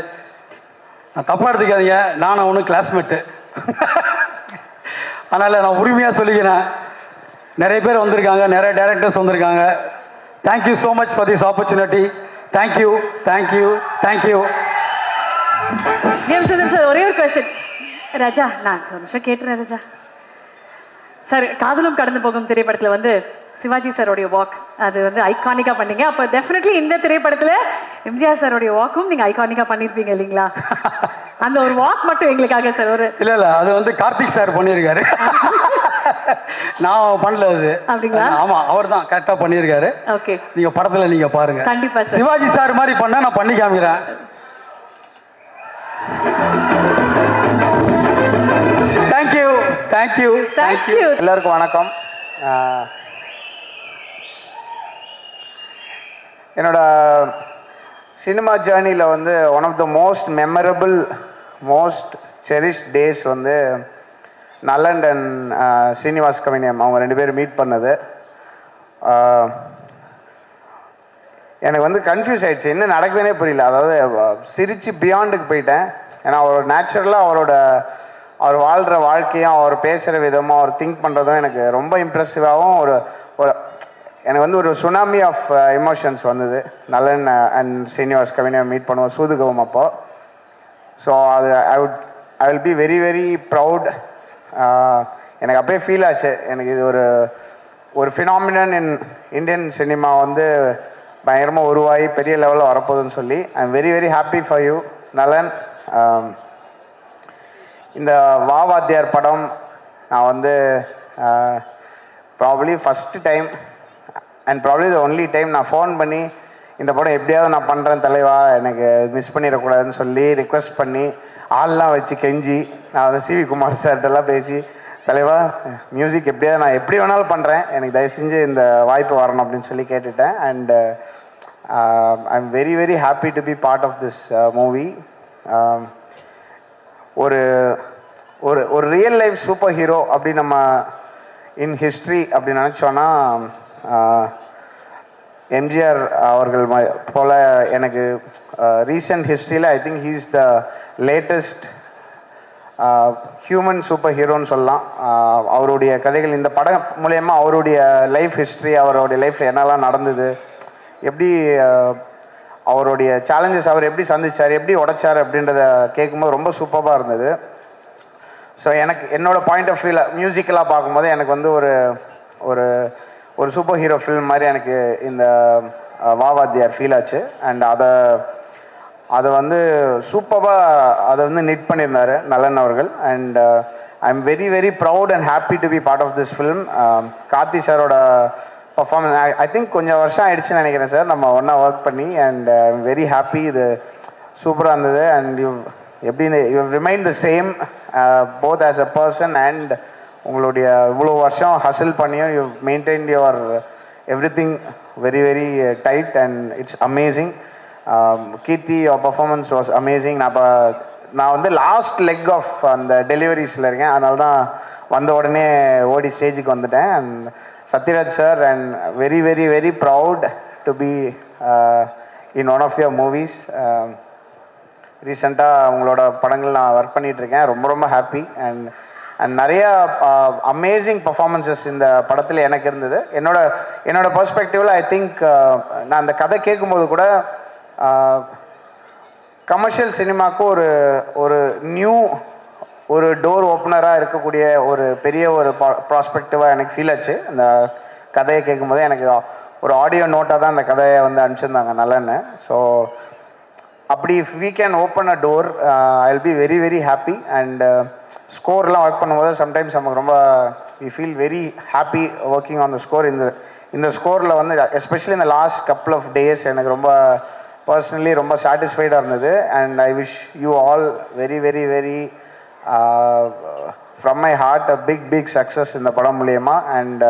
நான் தப்பாக எடுத்துக்காதீங்க, நானும் ஒன்று கிளாஸ்மேட்டு. அதனால் நான் உரிமையாக சொல்லிக்கிறேன். நிறைய பேர் வந்திருக்காங்க, நிறைய டைரக்டர்ஸ் வந்திருக்காங்க. Thank you so much for this opportunity. Thank you, thank you, thank you. Jayasundar sir, ஒரே ஒரு கொஸ்டின். ராஜா, நான் ஒரு நிமிஷம் கேட்டுறேன் ராஜா சார். காதலும் கடந்து போகும் திரைப்படத்தில் வந்து சிவாஜி சாரோடைய வாக் அது வந்து ஐகானிக்கா பண்ணீங்க. அப்போ டெஃபினெட்லி இந்த திரைப்படத்தில் எம்ஜிஆர் சாரோடைய வாக்கும் நீங்கள் ஐகானிக்கா பண்ணியிருப்பீங்க இல்லைங்களா? அந்த ஒரு வாக் மட்டும் எங்களுக்காக சார். ஒரு இல்லை அது வந்து கார்த்திக் சார் பண்ணியிருக்காரு, நான் பண்ணல அது. அப்படிங்களா? ஆமா, அவர் தான் கரெக்டாக பண்ணியிருக்காரு. ஓகே, நீங்க படத்துல நீங்க பாருங்க. கண்டிப்பா சார். சிவாஜி சார் மாதிரி பண்ணா நான் பண்ணி காமிக்கிறேன். Thank you, thank you, thank you. எல்லாருக்கும் வணக்கம். என்னோட சினிமா ஜேர்னியில் வந்து one of the most memorable most cherished days வந்து நலன் அண்ட் ஸ்ரீனிவாஸ் கவினியம் அவங்க 2 பேரும் மீட் பண்ணது. எனக்கு வந்து கன்ஃபியூஸ் ஆகிடுச்சு, என்ன நடக்குதுன்னே புரியல. அதாவது சிரிச்சு பியாண்டுக்கு போயிட்டேன். ஏன்னா அவரோட நேச்சுரலாக அவரோட அவர் வாழ்கிற வாழ்க்கையும் அவர் பேசுகிற விதமும் அவர் திங்க் பண்ணுறதும் எனக்கு ரொம்ப இம்ப்ரெசிவாகவும் ஒரு ஒரு எனக்கு வந்து ஒரு சுனாமி ஆஃப் எமோஷன்ஸ் வந்தது நலன் அண்ட் சீனிவாஸ் கவினை மீட் பண்ணுவோம் சூதுகவும் அப்போ. ஸோ அது ஐ will be very very proud. எனக்கு அப்படியே ஃபீல் ஆச்சு, எனக்கு இது ஒரு ஃபினாமினன் இன் இந்தியன் சினிமா வந்து பயங்கரமாக உருவாகி பெரிய லெவலில் வரப்போகுதுன்னு சொல்லி ஐ am very very happy for you நலன். இந்த வா வாத்தியார் படம் நான் வந்து probably first time and probably the only time நான் ஃபோன் பண்ணி இந்த படம் எப்படியாவது நான் பண்ணுறேன் தலைவா, எனக்கு மிஸ் பண்ணிடக்கூடாதுன்னு சொல்லி ரிக்வெஸ்ட் பண்ணி ஆள்லாம் வச்சு கெஞ்சி நான் வந்து சிவி குமார் சார்கிட்டலாம் பேசி தலைவா மியூசிக் எப்படியாவது நான் எப்படி வேணாலும் பண்ணுறேன், எனக்கு தயவு செஞ்சு இந்த வாய்ப்பு வரணும் அப்படின்னு சொல்லி கேட்டுட்டேன். And I am very very happy to be part of this movie. ஒரு ஒரு ஒரு ரியல் லைஃப் சூப்பர் ஹீரோ அப்படி நம்ம இன் ஹிஸ்ட்ரி அப்படி நினச்சோன்னா எம்ஜிஆர் அவர்கள் போல் எனக்கு ரீசெண்ட் ஹிஸ்ட்ரியில் I think he is the latest human super ஹீரோன்னு சொல்லலாம். அவருடைய கதைகள் இந்த படம் மூலயமா அவருடைய லைஃப் ஹிஸ்ட்ரி, அவருடைய லைஃப்பில் என்னெல்லாம் நடந்தது, எப்படி அவருடைய சேலஞ்சஸ் அவர் எப்படி சந்திச்சார், எப்படி உடைச்சார் அப்படின்றத கேட்கும்போது ரொம்ப சூப்பராக இருந்தது. ஸோ எனக்கு என்னோட பாயிண்ட் ஆஃப் வியூவில் மியூசிக்கலாக பார்க்கும்போது எனக்கு வந்து ஒரு ஒரு சூப்பர் ஹீரோ ஃபில்ம் மாதிரி எனக்கு இந்த வா வாத்தியார் ஃபீல் ஆச்சு. அண்ட் அதை வந்து சூப்பராக அதை வந்து நிட் பண்ணியிருந்தார் நலன் அவர்கள். And I am very very proud and happy to be part of this film. Karthi சாரோட பர்ஃபார்மன்ஸ் ஐ திங்க் கொஞ்சம் வருஷம் ஆயிடுச்சுன்னு நினைக்கிறேன் சார் நம்ம ஒன்றா ஒர்க் பண்ணி. And I am very happy, இது சூப்பராக இருந்தது. அண்ட் எப்படின்னு you remain the same both as a person and உங்களுடைய இவ்வளோ வருஷம் ஹசில் பண்ணியும் you maintain your everything very very tight and it's amazing. Keerthi your performance was amazing. நான் வந்து லாஸ்ட் லெக் ஆஃப் அந்த டெலிவரிஸில் இருக்கேன், அதனால தான் வந்த உடனே ஓடி ஸ்டேஜுக்கு வந்துட்டேன். And Sathyaraj sir and very very very proud to be in one of your movies. ரீசெண்டாக உங்களோட படங்கள் நான் ஒர்க் பண்ணிகிட்ருக்கேன், ரொம்ப ரொம்ப ஹாப்பி. அண்ட் நிறையா அமேசிங் பர்ஃபார்மன்ஸஸ் இந்த படத்தில் எனக்கு இருந்தது. என்னோட பெர்ஸ்பெக்டிவில் ஐ திங்க் நான் அந்த கதை கேட்கும்போது கூட கமர்ஷியல் சினிமாவுக்கு ஒரு நியூ ஒரு டோர் ஓப்பனராக இருக்கக்கூடிய ஒரு பெரிய ஒரு ப்ராஸ்பெக்டிவாக எனக்கு ஃபீல் ஆச்சு. அந்த கதையை கேட்கும்போது எனக்கு ஒரு ஆடியோ நோட்டாக தான் அந்த கதையை வந்து அனுப்பிச்சிருந்தாங்க நல்லன்னு. ஸோ அப்படி if we can open a door I will be very very happy. And ஸ்கோர்லாம் ஒர்க் பண்ணும்போது சம்டைம்ஸ் நமக்கு ரொம்ப we feel very happy working on the score. இந்த ஸ்கோரில் வந்து எஸ்பெஷலி இந்த லாஸ்ட் கப்புள் ஆஃப் டேஸ் எனக்கு ரொம்ப பர்சனலி ரொம்ப சாட்டிஸ்ஃபைடாக இருந்தது. And I wish you all very very very from my heart a big success இந்த படம் மூலயமா. அண்ட்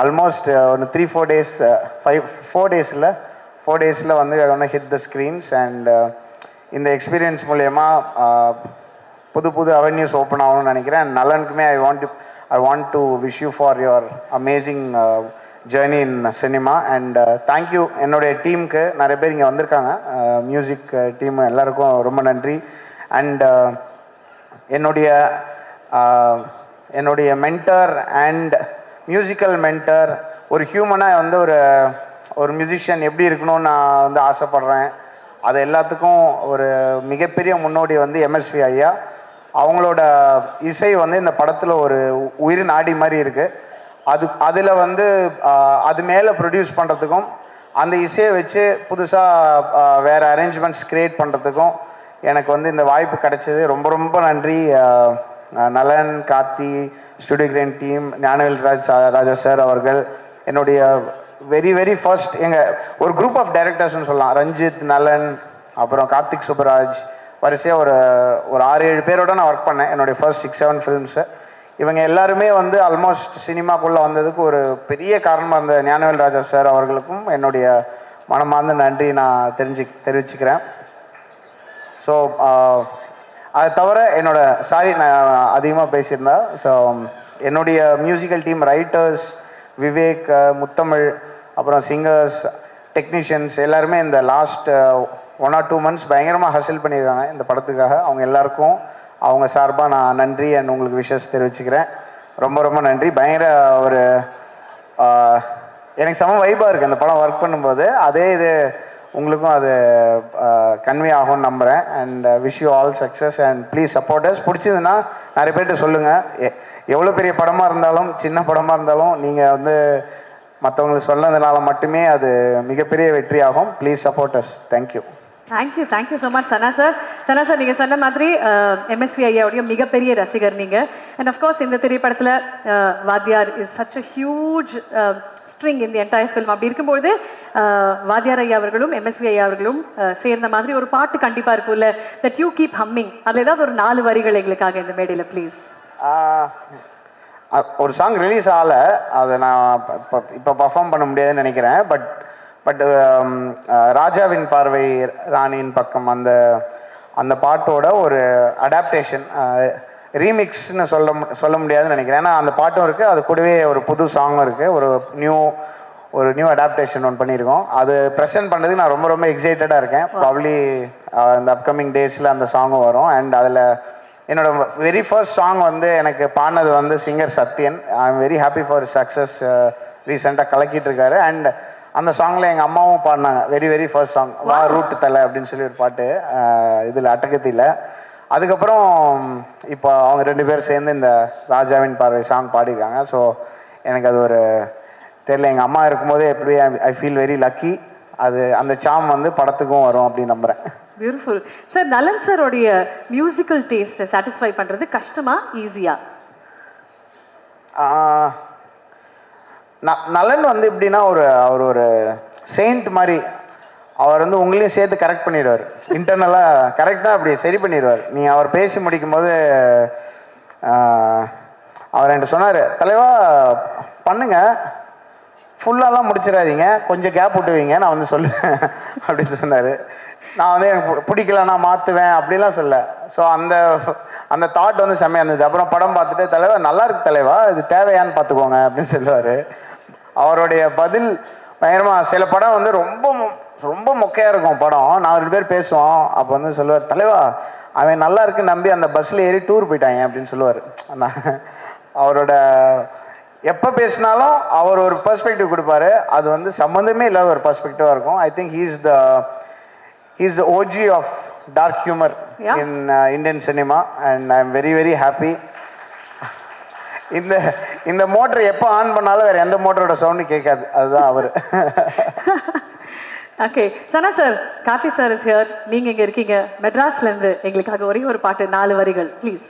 ஆல்மோஸ்ட் ஒரு 3-4 days 4 days வந்து I want hit the screens. And இந்த எக்ஸ்பீரியன்ஸ் மூலயமா புது அவென்யூஸ் ஓப்பன் ஆகணும்னு நினைக்கிறேன். அண்ட் நலனுக்குமே I want to wish you for your amazing journey in cinema. And thank you என்னுடைய டீமுக்கு, நிறைய பேர் இங்கே வந்திருக்காங்க, மியூசிக் டீம் எல்லாருக்கும் ரொம்ப நன்றி. அண்ட் என்னுடைய மென்டர் அண்ட் மியூசிக்கல் மென்டர், ஒரு ஹியூமனாக வந்து ஒரு மியூசிஷியன் எப்படி இருக்கணும்னு நான் வந்து ஆசைப்பட்றேன். அது எல்லாத்துக்கும் ஒரு மிகப்பெரிய முன்னோடி வந்து எம்எஸ்வி ஐயா. அவங்களோட இசை வந்து இந்த படத்தில் ஒரு உயிர் நாடி மாதிரி இருக்குது. அதில் வந்து அது மேலே ப்ரொடியூஸ் பண்ணுறதுக்கும் அந்த இசையை வச்சு புதுசாக வேறு அரேஞ்ச்மெண்ட்ஸ் க்ரியேட் பண்ணுறதுக்கும் எனக்கு வந்து இந்த வாய்ப்பு கிடைச்சது. ரொம்ப ரொம்ப நன்றி Nalan, Karthi, studio green team, Gnanavel Raja sir அவர்கள். என்னுடைய வெரி வெரி ஃபர்ஸ்ட் ஒரு குரூப் ஆஃப் டைரக்டர்ஸ்னு சொல்லலாம். ரஞ்சித், நலன், அப்புறம் கார்த்திக் சுப்பராஜ், வரிசையாக ஒரு 6-7 பேரோட நான் ஒர்க் பண்ணேன் என்னுடைய ஃபர்ஸ்ட் 6-7 ஃபிலிம்ஸு. இவங்க எல்லாருமே வந்து ஆல்மோஸ்ட் சினிமாக்குள்ளே வந்ததுக்கு ஒரு பெரிய காரணமாக இருந்த ஞானவேல் ராஜா சார் அவர்களுக்கும் என்னுடைய மனமார்ந்த நன்றி நான் தெரிவிச்சுக்கிறேன். ஸோ அதை தவிர நான் அதிகமாக பேசியிருந்தேன். ஸோ என்னுடைய மியூசிக்கல் டீம் ரைட்டர்ஸ் விவேக், முத்தமிழ், அப்புறம் சிங்கர்ஸ், டெக்னீஷியன்ஸ் எல்லாருமே இந்த லாஸ்ட் 1 or 2 months பயங்கரமாக ஹசில் பண்ணியிருக்காங்க இந்த படத்துக்காக. அவங்க எல்லாருக்கும் அவங்க சார்பாக நான் நன்றி அண்ட் உங்களுக்கு விஷஸ் தெரிவிச்சுக்கிறேன். ரொம்ப ரொம்ப நன்றி. பயங்கர ஒரு எனக்கு செம வைபாக இருக்குது அந்த படம் ஒர்க் பண்ணும்போது. அதே இது உங்களுக்கும் அது கன்வே ஆகும்னு நம்புகிறேன். And wish you all success and please supporters. பிடிச்சதுன்னா நிறைய பேர்கிட்ட சொல்லுங்கள். எவ்வளோ பெரிய படமாக இருந்தாலும் சின்ன படமாக இருந்தாலும் நீங்கள் வந்து மற்றவங்களுக்கு சொன்னதுனால மட்டுமே அது மிகப்பெரிய வெற்றி ஆகும். Please supporters. Thank you. Thank you so much Sana sir. Sana sir, நீங்கள் சொன்ன மாதிரி எம்எஸ்வி ஐயாவுடைய மிகப்பெரிய ரசிகர் நீங்கள். அண்ட் அஃப்கோர்ஸ் இந்த திரைப்படத்தில் வாத்தியார் is such a huge string இந்த என்டையர் ஃபில்ம். அப்படி இருக்கும்போது வாத்தியார் ஐயா அவர்களும் எம்எஸ்வி ஐயா அவர்களும் சேர்ந்த மாதிரி ஒரு பாட்டு கண்டிப்பாக இருக்கும்ல, தட் யூ கீப் ஹம்மிங். அதில் ஏதாவது ஒரு 4 வரிகள் எங்களுக்காக இந்த மேடையில் ப்ளீஸ். ஒரு சாங் ரிலீஸ் ஆகலை, அதை நான் இப்போ பர்ஃபார்ம் பண்ண முடியாதுன்னு நினைக்கிறேன். பட் ராஜாவின் பார்வை ராணியின் பக்கம் அந்த பாட்டோட ஒரு அடாப்டேஷன் ரீமிக்ஸ்னு சொல்ல முடியாதுன்னு நினைக்கிறேன். ஏன்னா அந்த பாட்டும் இருக்குது, அது கூடவே ஒரு புது சாங்கும் இருக்குது. ஒரு நியூ அடாப்டேஷன் ஒன்று பண்ணியிருக்கோம். அது ப்ரெசென்ட் பண்ணுறதுக்கு நான் ரொம்ப ரொம்ப எக்ஸைட்டடாக இருக்கேன். ப்ராப்ளி இந்த அப்கமிங் டேஸில் அந்த சாங்கும் வரும். அண்ட் அதில் என்னோட வெரி ஃபர்ஸ்ட் சாங் வந்து எனக்கு பாடினது வந்து singer Sathyan. I am very happy for success. ரீசெண்டாக கலக்கிட்டு இருக்காரு. அண்ட் அந்த சாங்கில் எங்கள் அம்மாவும் பாடினாங்க. வெரி ஃபர்ஸ்ட் சாங் வா ரூட்டு தலை அப்படின்னு சொல்லி ஒரு பாட்டு இதில் அட்டகத்தியில். அதுக்கப்புறம் இப்போ அவங்க 2 பேர் சேர்ந்து இந்த ராஜாவின் பார்வை சாங் பாடிருக்காங்க. ஸோ எனக்கு அது ஒரு தெரியல, எங்கள் அம்மா இருக்கும்போதே எப்படி ஐ ஃபீல் வெரி லக்கி. அது அந்த சாம் வந்து படத்துக்கும் வரும் அப்படின்னு நம்புகிறேன். Beautiful sir. நலன் சாரோடைய மியூசிக்கல் டேஸ்ட்டை சாட்டிஸ்ஃபை பண்ணுறது கஷ்டமா ஈஸியா? நலன் வந்து எப்படின்னா அவர் ஒரு செயின்ட் மாதிரி. அவர் வந்து உங்களையும் சேர்த்து கரெக்ட் பண்ணிடுவார். இன்டர்னலாக கரெக்டாக அப்படி சரி பண்ணிடுவார். நீங்கள் அவர் பேசி முடிக்கும் போது அவர் என்கிட்ட சொன்னார், தலைவா பண்ணுங்க, ஃபுல்லாலாம் முடிச்சிடாதீங்க, கொஞ்சம் கேப் விட்டுவீங்க, நான் வந்து சொல்லுவேன் அப்படின்னு சொன்னார். நான் வந்து எனக்கு பிடிக்கல, நான் மாற்றுவேன் அப்படிலாம் சொல்ல. ஸோ அந்த தாட் வந்து செம்மையாக இருந்தது. அப்புறம் படம் பார்த்துட்டு, தலைவா நல்லா இருக்கு தலைவா, இது தேவையான்னு பார்த்துக்கோங்க அப்படின்னு சொல்லுவார். அவருடைய பதில் பயங்கரமாக. சில படம் வந்து ரொம்ப மொக்கையாக இருக்கும் படம். நான் 2 பேர் பேசுவோம். அப்போ வந்து சொல்லுவார், தலைவா அவன் நல்லா இருக்குன்னு நம்பி அந்த பஸ்ஸில் ஏறி டூர் போயிட்டாங்க அப்படின்னு சொல்லுவார். அவரோட எப்போ பேசினாலும் அவர் ஒரு பெர்ஸ்பெக்டிவ் கொடுப்பாரு. அது வந்து சம்மந்தமே இல்லாத ஒரு பெர்ஸ்பெக்டிவாக இருக்கும். I think he's the OG of dark humour in Indian cinema. And I am very happy. இந்த மோட்டர் எப்போ ஆன் பண்ணாலும் வேறு எந்த மோட்டரோட சவுண்டு கேட்காது. அதுதான் அவர். Okay Sana sir, Karthi sir is here. நீங்கள் இங்கே இருக்கீங்க மெட்ராஸ்லேருந்து. எங்களுக்காக ஒரே ஒரு பாட்டு 4 வரிகள் ப்ளீஸ்.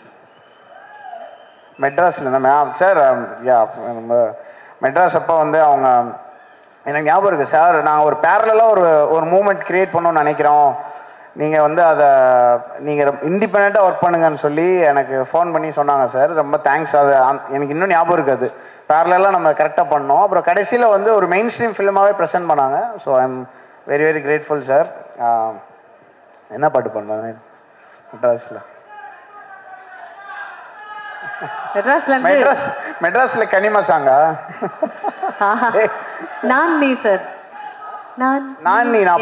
மெட்ராஸில் மேம் சார், நம்ம மெட்ராஸ் அப்போ வந்து அவங்க எனக்கு ஞாபகம் இருக்குது சார், நாங்கள் ஒரு பேரலாக ஒரு மூமெண்ட் க்ரியேட் பண்ணணும்னு நினைக்கிறோம், நீங்கள் வந்து அதை நீங்கள் இண்டிபெண்ட்டாக ஒர்க் பண்ணுங்கன்னு சொல்லி எனக்கு ஃபோன் பண்ணி சொன்னாங்க சார். ரொம்ப தேங்க்ஸ். அது எனக்கு இன்னும் ஞாபகம் இருக்குது. பேரலாக நம்ம கரெக்டாக பண்ணோம். அப்புறம் கடைசியில் வந்து ஒரு மெயின் ஸ்ட்ரீம் ஃபிலிமாகவே ப்ரெசென்ட் பண்ணாங்க. So I am very grateful sir. என்ன பாட்டு பண்ணுவாங்க மெட்ராஸில்? மெட்ராஸ்ல கனிமா சாங்கா? நான் நீ சார், நான்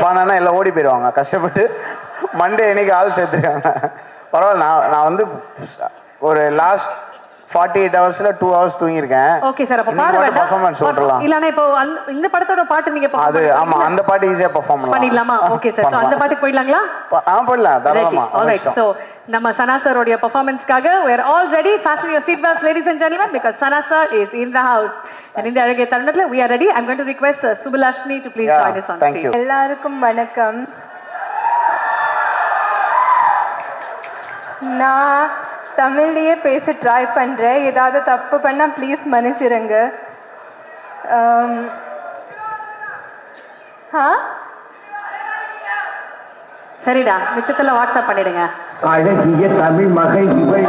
பாடினா எல்லாம் ஓடி போயிடுவாங்க கஷ்டப்பட்டு. மண்டே என்னைக்கு ஆள் சேர்த்துருக்காங்க. பரவாயில்ல, நான் வந்து ஒரு லாஸ்ட் 48 ஹவர்ஸ்ல 2 ஹவர்ஸ் தூங்கியிருக்கேன். ஓகே சார், அப்ப பாட வேண்டாம். பெர்ஃபார்மன்ஸ் சொல்லலாம். இல்லனா இப்போ இந்த படத்தோட பாட்டு நீங்க அது ஆமா, அந்த பாட்டு ஈஸியா பெர்ஃபார்ம் பண்ணிடலாமா? ஓகே சார், சோ அந்த பாட்டுக்கு போயிடலாங்களா? போயிடலாம் தாராளமா. ஆல்ரைட். சோ நம்ம சனா சாரோட பெர்ஃபார்மன்ஸ்க்காக we are all ready. Fasten your seat belts ladies and gentlemen because Sana sir is in the house. And இந்த அழகிய தருணத்துல we are ready. I'm going to request Subulashni to please join us on stage. எல்லாருக்கும் வணக்கம். நான் தமிழ்லயே பேச try பண்ணுறேன். ஏதாவது தப்பு பண்ணால் ப்ளீஸ் மன்னிச்சிருங்க. சரிடா, மிச்சத்தில் வாட்ஸ்அப் பண்ணிடுங்க. அழகிய தமிழ் மகள் இவள்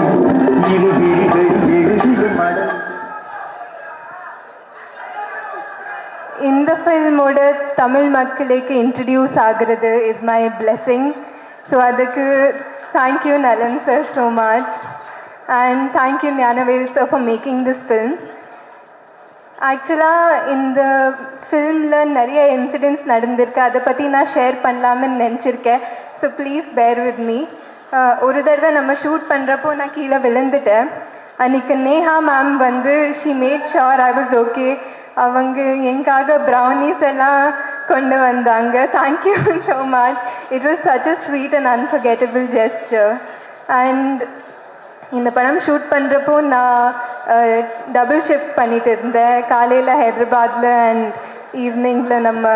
இந்த ஃபில்மோட தமிழ் மக்களுக்கு இன்ட்ரடியூஸ் ஆகிறது இஸ் மை பிளெஸிங். ஸோ அதுக்கு தேங்க்யூ நலன் sir so much. And thank you Gnanavel sir for making this film. ஆக்சுவலாக இந்த ஃபில்மில் நிறைய இன்சிடென்ட்ஸ் நடந்திருக்கு. அதை பற்றி நான் ஷேர் பண்ணலாம்னு நினச்சிருக்கேன். So please bear with me. ஒரு தடவை நம்ம ஷூட் பண்ணுறப்போ நான் கீழே விழுந்துட்டேன். அன்றைக்கி நேஹா மேம் வந்து she mat sure I was okay. அவங்க எங்காக ப்ரௌனிஸ் எல்லாம் கொண்டு வந்தாங்க. Thank you so much. It was such a sweet and unforgettable gesture. And இந்த படம் ஷூட் பண்ணுறப்போ நான் டபுள் ஷிஃப்ட் பண்ணிட்டு இருந்தேன். காலையில் ஹைதராபாத்தில் அண்ட் ஈவினிங்கில் நம்ம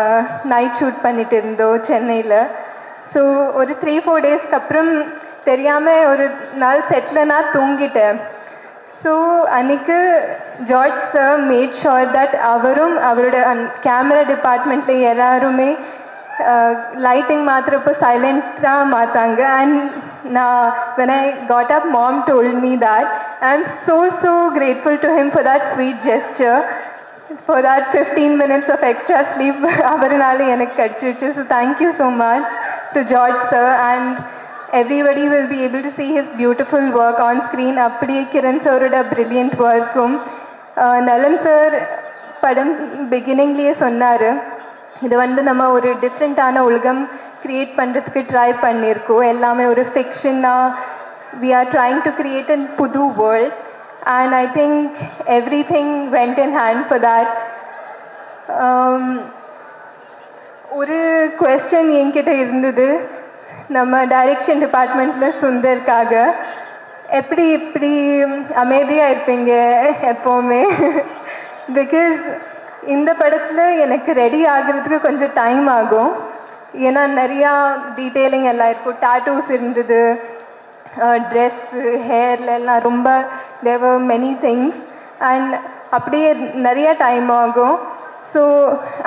நைட் ஷூட் பண்ணிட்டு இருந்தோம் சென்னையில். ஸோ ஒரு 3-4 டேஸ்க்கு அப்புறம் தெரியாமல் ஒரு நாள் செட்டில் நான் தூங்கிட்டேன். ஸோ அன்றைக்கு George sir mat sure that அவரும் அவரோட கேமரா டிபார்ட்மெண்ட்டில் எல்லாருமே லைட்டிங் மாத்திரப்போ சைலண்ட்டாக மாற்றாங்க. அண்ட் நான் when I got up, mom told me that. I am so grateful to him for that sweet gesture, for that 15 minutes of extra sleep அவர்னால எனக்கு கிடச்சிருச்சு. So thank you so much to George sir, and everybody will be able to see his beautiful work on screen. அப்படியே கிரண் சாரோட brilliant workum. நலன் sir படம் பிகினிங்லேயே சொன்னார், இது வந்து நம்ம ஒரு டிஃப்ரெண்ட்டான உலகம் க்ரியேட் பண்ணுறதுக்கு ட்ரை பண்ணியிருக்கோம். எல்லாமே ஒரு ஃபிக்ஷனாக we are trying to create a புது world, and I think everything went in hand for that. ஒரு கொஸ்டின் என்கிட்ட இருந்தது நம்ம டைரக்ஷன் டிபார்ட்மெண்ட்டில் சுந்தருக்காக, எப்படி இப்படி அமைதியாக இருப்பீங்க எப்போவுமே? பிகாஸ் இந்த படத்தில் எனக்கு ரெடி ஆகிறதுக்கு கொஞ்சம் டைம் ஆகும். ஏன்னா நிறையா டீட்டெயிலிங் எல்லாம் இருக்கும். டாட்டூஸ் இருந்தது, ட்ரெஸ்ஸு, ஹேர்ல எல்லாம் ரொம்ப தேர் வர் மெனி திங்ஸ், அண்ட் அப்படியே நிறைய டைம் ஆகும். So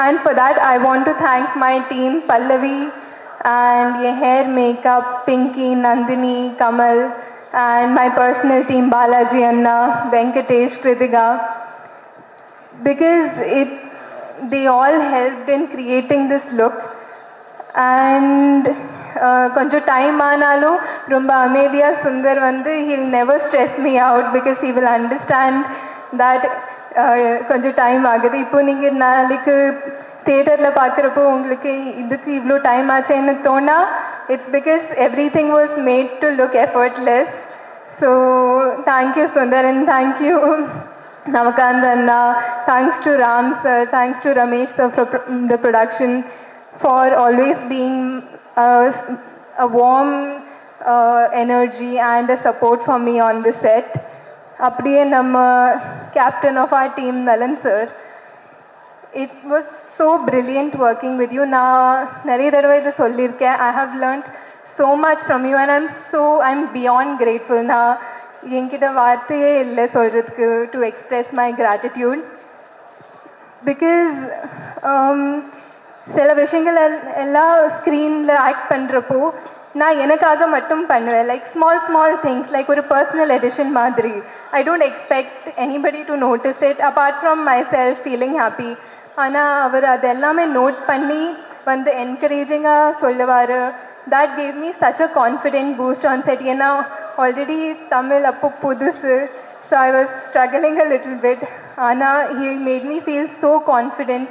and for that I want to thank my team, Pallavi and your hair, makeup, Pinky, Nandini, Kamal, and my personal team, Balaji Anna, Venkatesh, Kritika, because they all helped in creating this look. And கொஞ்சம் time ஆனாலும் ரொம்ப அமைதியாக சுந்தர் வந்து he'll never stress me out because he will understand that கொஞ்சம் time ஆகுது. இப்போ நீங்கள் நாளைக்கு தியேட்டரில் பார்க்குறப்போ உங்களுக்கு இதுக்கு இவ்வளோ டைம் ஆச்சுன்னு தோணா, it's because every thing was made to look effortless. So thank you Sundar, and thank you Namakanth அண்ணா, thanks to Ram sir, thanks to Ramesh sir for the production, for always being a warm energy and a support for me on the set. அப்படியே நம்ம captain of our team நலன் sir, it was so brilliant working with you. நான் நிறைய தடவை இதை சொல்லியிருக்கேன், I have learned so much from you and I'm beyond grateful. நான் என்கிட்ட வார்த்தையே இல்லை சொல்கிறதுக்கு to express my gratitude, because சில விஷயங்கள் எல்லாம் ஸ்க்ரீனில் ஆக்ட் பண்ணுறப்போ நான் எனக்காக மட்டும் பண்ணுவேன், லைக் ஸ்மால் திங்ஸ், லைக் ஒரு பர்சனல் எடிஷன் மாதிரி. I don't expect anybody to notice it apart from my self feeling happy. ஆனால் அவர் அது எல்லாமே நோட் பண்ணி வந்து என்கரேஜிங்காக சொல்லுவார். that gave me such a confident boost on set. ஏன்னா ஆல்ரெடி தமிழ் அப்போ புதுசு, so I was struggling a little bit. ஆனால் he made me feel so confident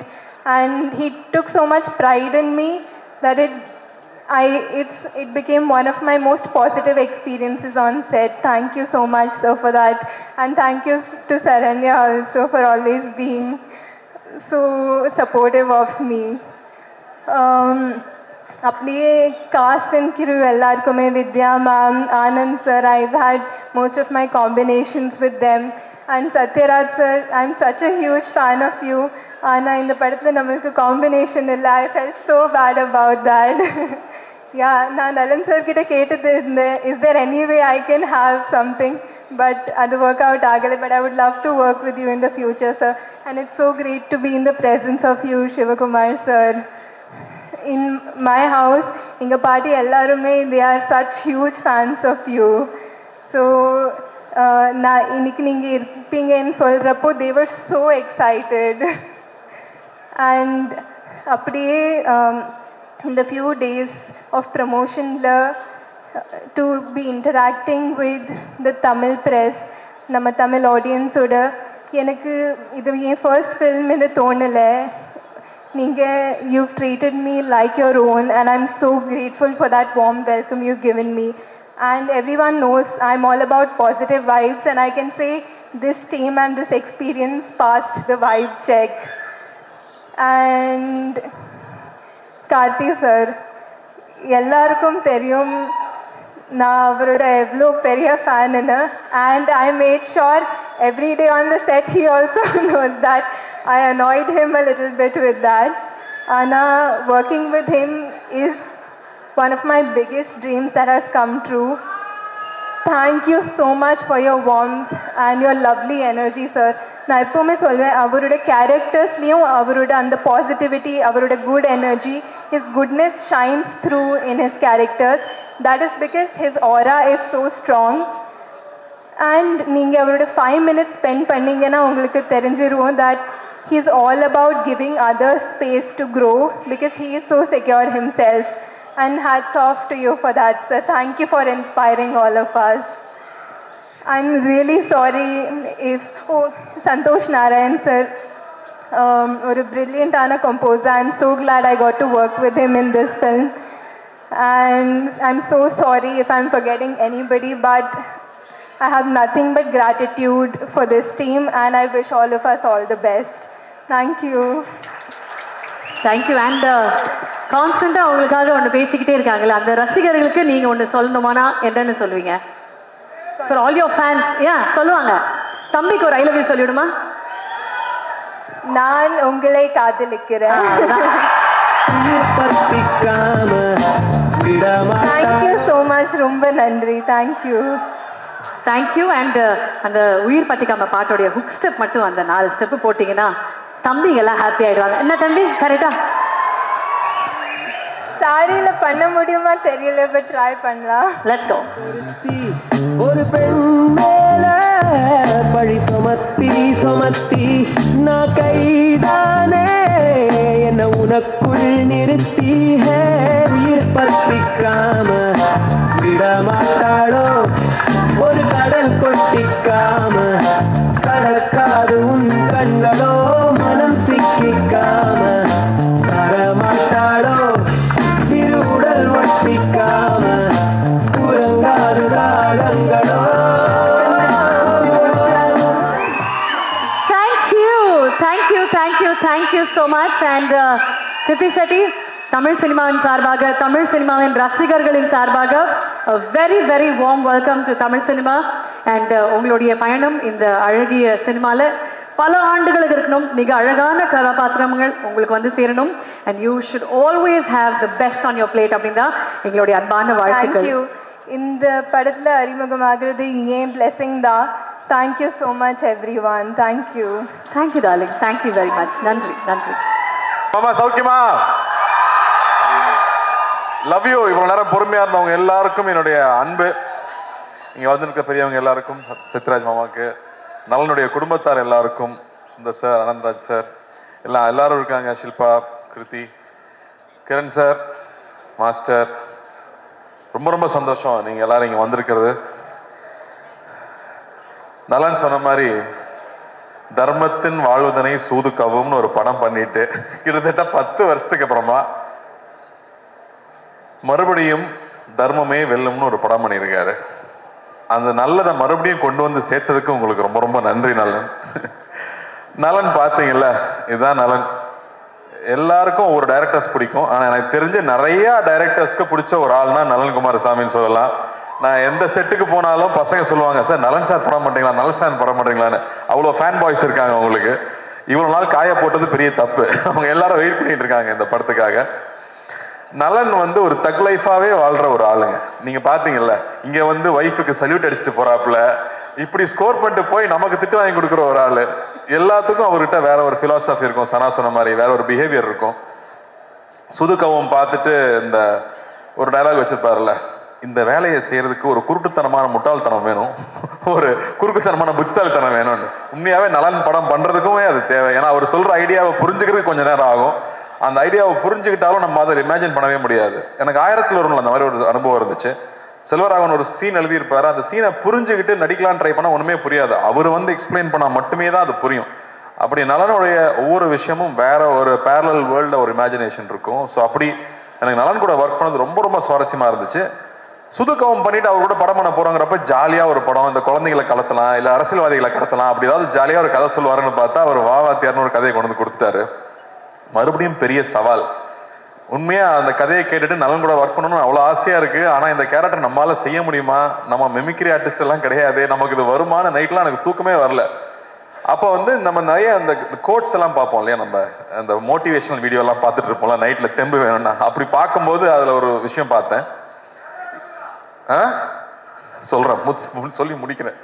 and he took so much pride in me that it became one of my most positive experiences on set. Thank you so much, sir, for that, and thank you to Saranya also for always being so supportive of me. அப்படியே cast and crew எல்லாருக்குமே, Vidya ma'am, Anand sir, I've had most of my combinations with them, and Satyaraj sir, I'm such a huge fan of you. ஆனால் இந்த படத்தில் நம்மளுக்கு combination இல்லை. I felt so bad about that. நான் நலன் sir கிட்ட கேட்டுட்டு இருந்தேன், is there any way I can have something, but அது ஒர்க் அவுட் ஆகலை. But I would love to work with you in the future, sir, and it's so great to be in the presence of you, Shivakumar sir. In my house, எங்கள் பாட்டி எல்லாருமே they are such huge fans of you. So நான் இன்னைக்கு நீங்கள் இருப்பீங்கன்னு சொல்கிறப்போ they were so excited. And அப்படியே in the few days of promotion to be interacting with the Tamil press, நம்ம தமிழ் ஆடியன்ஸோட, எனக்கு இது என் ஃபர்ஸ்ட் ஃபில்ம்னு தோணலை. நீங்கள் you've treated me like your own and I'm so grateful for that warm welcome you've given me. And everyone knows I'm all about positive vibes, and I can say this team and this experience passed the vibe check. And Karthi sir, எல்லாருக்கும் தெரியும் நான் அவரோட எவ்வளோ பெரிய ஃபேனுன்னு, and I made sure every day on the set he also knows that I annoyed him a little bit with that. Anna, working with him is one of my biggest dreams that has come true. Thank you so much for your warmth and your lovely energy, sir. நான் எப்போவுமே சொல்வேன் அவரோட கேரக்டர்ஸ்லேயும் அவரோட அந்த positivity, அவரோட good energy, his goodness shines through in his characters. That is because his aura is so strong. And நீங்கள் அவரோட 5 minutes spend பண்ணிங்கன்னா உங்களுக்கு தெரிஞ்சிருவோம் that he is all about giving others space to grow because he is so secure himself. And hats off to you for that, sir. Thank you for inspiring all of us. I'm really sorry if Santosh Narayan sir, a brilliant composer. I'm so glad I got to work with him in this film. And I'm so sorry if I'm forgetting anybody, but I have nothing but gratitude for this team, and I wish all of us all the best. Thank you. Thank you. And கான்ஸ்டண்ட்டாக அவங்களுக்காக ஒன்று பேசிக்கிட்டே இருக்காங்களே, அந்த ரசிகர்களுக்கு நீங்கள் ஒன்று சொல்லணுமானா என்னன்னு சொல்லுவீங்க? For all your fans. சொல்லுவாங்க. தம்பிக்கு ஒரு ஐ லவ் யூ சொல்லிவிடுமா? நான் உங்களை காதலிக்கிறேன். Thank you so much. ரொம்ப நன்றி. தேங்க்யூ. தேங்க்யூ. அண்ட் அந்த உயிர் பத்திக்காம பாட்டோடைய ஹுக் ஸ்டெப் மட்டும் அந்த 4 ஸ்டெப்பு போட்டிங்கன்னா தம்பிங்கெல்லாம் ஹாப்பி ஆகிடுவாங்க. என்ன தம்பி, கரெக்டா? சாரியில பண்ண முடியுமா தெரியல, பட் ட்ரை பண்ணலாம். Let's go. ஒரு பெண் மேல பழி சுமத்தி சுமத்தி நான் கைதானே என்ன உனக்குள் நிறுத்தி உயிர் பத்திக்காம விடமாட்டாளோ ஒரு கடல் கொட்டிக்காம கடக்காது உன் கண்களோ மனம் சிக்கிக்காம தரமாட்டாளோ திருவுடல் வசிக்காம உறங்காது ராகங்களோ. Thank you so much. And Krithi Shetty, Tamil சினிமாவின் சார்பாக, தமிழ் சினிமாவின் ரசிகர்களின் சார்பாக very very warm welcome to Tamil cinema. And உங்களுடைய பயணம் இந்த அழகிய சினிமாவில் பல ஆண்டுகளுக்கு இருக்கணும். மிக அழகான கதாபாத்திரங்கள் உங்களுக்கு வந்து சேரணும். And you should always have the best on your plate அப்படின்னு தான் எங்களுடைய அன்பான வாழ்த்துக்கள். தேங்க்யூ. இந்த படத்தில் அறிமுகமாகிறது ஏன் பிளெஸிங் தான். Thank you so much every one. Thank you. Thank you darling. Thank you very much. நன்றி நன்றி. மாமா சௌக்கியமா? Love you. இவ்வளோ நேரம் பொறுமையாக இருந்தவங்க எல்லாருக்கும் என்னுடைய அன்பு. இங்கே வந்திருக்க பெரியவங்க எல்லாருக்கும், சித்ராஜ் மாமாவுக்கு, நலனுடைய குடும்பத்தார் எல்லாருக்கும், சுந்தர் சார், அனந்தராஜ் சார், எல்லாரும் இருக்காங்க, ஷில்பா, கிருத்தி, கிரண் சார், மாஸ்டர், ரொம்ப ரொம்ப சந்தோஷம் நீங்கள் எல்லாரும் இங்கே வந்திருக்கிறது. நலன் சொன்ன மாதிரி தர்மத்தின் வாழ்வதனை சூதுக்கவும்னு ஒரு படம் பண்ணிட்டு கிட்டத்தட்ட 10 வருஷத்துக்கு அப்புறமா மறுபடியும் தர்மமே வெல்லும்னு ஒரு படம் பண்ணியிருக்காரு. அந்த நல்லதை மறுபடியும் கொண்டு வந்து சேர்த்ததுக்கு உங்களுக்கு ரொம்ப ரொம்ப நன்றி நலன். நலன் பார்த்தீங்கல்ல, இதுதான் நலன். எல்லாருக்கும் ஒவ்வொரு டைரக்டர்ஸ் பிடிக்கும். ஆனால் எனக்கு தெரிஞ்ச நிறைய டைரக்டர்ஸ்க்கு பிடிச்ச ஒரு ஆள்னா நலன் குமாரசாமின்னு சொல்லலாம். நான் எந்த செட்டுக்கு போனாலும் பசங்க சொல்லுவாங்க, சார் நலன் சார் படம் மாட்டீங்களா, நலன் சார் படம் மாட்டீங்களான்னு. அவ்வளோ ஃபேன் பாய்ஸ் இருக்காங்க அவங்களுக்கு. இவ்வளோ நாள் காய போட்டது பெரிய தப்பு. அவங்க எல்லாரும் வெயிட் பண்ணிட்டு இருக்காங்க இந்த படத்துக்காக. நலன் வந்து ஒரு தக் லைஃபாவே வாழ்ற ஒரு ஆளுங்க. நீங்க பாத்தீங்கல்ல, இங்க வந்து ஒய்ஃபுக்கு சல்யூட் அடிச்சுட்டு போறாப்புல, இப்படி ஸ்கோர் பண்ணிட்டு போய் நமக்கு திட்டு வாங்கி கொடுக்குற ஒரு ஆளு. எல்லாத்துக்கும் அவர்கிட்ட வேற ஒரு பிலாசபி இருக்கும், சனா சொன்ன மாதிரி வேற ஒரு பிஹேவியர் இருக்கும். சுதுக்கவும் பார்த்துட்டு இந்த ஒரு டயலாக் வச்சிருப்பாருல்ல, இந்த வேலையை செய்யறதுக்கு ஒரு குருட்டுத்தனமான முட்டாள்தனம் வேணும், ஒரு குறுக்குத்தனமான புத்தாள்தனம் வேணும்னு. உண்மையாவே நலன் படம் பண்றதுக்குமே அது தேவை. ஏன்னா அவர் சொல்ற ஐடியாவை புரிஞ்சுக்கிறதுக்கு கொஞ்சம் நேரம் ஆகும். அந்த ஐடியாவை புரிஞ்சுக்கிட்டாலும் நம்ம அதை இமேஜின் பண்ணவே முடியாது. எனக்கு 1000ல் ஒருல அந்த மாதிரி ஒரு அனுபவம் இருந்துச்சு. செல்வராகவன் ஒரு சீன் எழுதியிருப்பாரு. அந்த சீனை புரிஞ்சுக்கிட்டு நடிக்கலாம் ட்ரை பண்ணா ஒண்ணுமே புரியாது. அவர் வந்து எக்ஸ்பிளைன் பண்ணா மட்டுமே தான் அது புரியும். அப்படி நலனுடைய ஒவ்வொரு விஷயமும் வேற ஒரு பேரலல் வேர்ல்ட்ல ஒரு இமேஜினேஷன் இருக்கும். ஸோ அப்படி எனக்கு நலன் கூட ஒர்க் பண்ணது ரொம்ப ரொம்ப சுவாரஸ்யமா இருந்துச்சு. சுதுக்கவம் பண்ணிட்டு அவர் கூட படம் பண்ண போறோங்கிறப்ப ஜாலியா ஒரு படம், இந்த குழந்தைகளை கடத்தலாம் இல்ல அரசியல்வாதிகளை கடத்தலாம், அப்படி ஏதாவது ஜாலியா ஒரு கதை சொல்லுவாருன்னு பார்த்தா அவர் வாத்தியார்னு ஒரு கதையை கொண்டு வந்து கொடுத்துட்டாரு. மறுபடியும் பெரிய சவால். உண்மையா அந்த கதையை கேட்டுட்டு நலன் கூட ஒர்க் பண்ணணும்னு அவ்வளவு ஆசையா இருக்கு. ஆனா இந்த கேரக்டர் நம்மளால செய்ய முடியுமா, நம்ம மெமிக்ரி ஆர்டிஸ்ட் எல்லாம் கிடையாது, நமக்கு இது வருமான நைட்லாம் எனக்கு தூக்கமே வரல. அப்போ வந்து நம்ம நிறைய அந்த கோட்ஸ் எல்லாம் பார்ப்போம் இல்லையா, நம்ம அந்த மோட்டிவேஷனல் வீடியோ எல்லாம் பார்த்துட்டு இருப்போம்ல நைட்ல தெம்பு வேணும்னா. அப்படி பார்க்கும்போது அதுல ஒரு விஷயம் பார்த்தேன். சொல்றேன், சொல்லி முடிக்கிறேன்.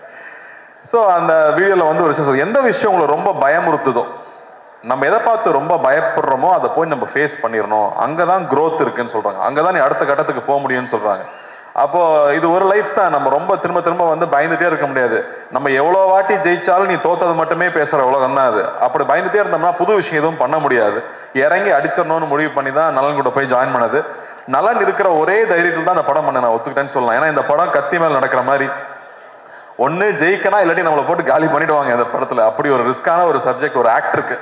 ஸோ அந்த வீடியோல வந்து ஒரு விஷயம், எந்த விஷயம் உங்களை ரொம்ப பயமுறுத்துதோ, நம்ம எதை பார்த்து ரொம்ப பயப்படுறோமோ அதை போய் நம்ம ஃபேஸ் பண்ணிடணும், அங்கதான் growth இருக்குன்னு சொல்றாங்க, அங்கதான் நீ அடுத்த கட்டத்துக்கு போக முடியும்னு சொல்றாங்க. அப்போ இது ஒரு லைஃப் தான், நம்ம ரொம்ப திரும்ப திரும்ப வந்து பயந்துட்டே இருக்க முடியாது. நம்ம எவ்வளோ வாட்டி ஜெயிச்சாலும் நீ தோத்தது மட்டுமே பேசுற உலகம் தான் அது. அப்படி பயந்துட்டே இருந்தோம்னா புது விஷயம் எதுவும் பண்ண முடியாது. இறங்கி அடிச்சிடணும்னு முடிவு பண்ணி தான் நலன் கூட போய் ஜாயின் பண்ணது. நலன் இருக்கிற ஒரே தைரியத்தில் தான் அந்த படம் பண்ண நான் ஒத்துக்கிட்டேன்னு சொல்லலாம். ஏன்னா இந்த படம் கத்தி மேல் நடக்கிற மாதிரி, ஒன்று ஜெயிக்கனா இல்லாட்டி நம்மளை போட்டு காலி பண்ணிடுவாங்க இந்த படத்துல. அப்படி ஒரு ரிஸ்கான ஒரு சப்ஜெக்ட் ஒரு ஆக்டருக்கு.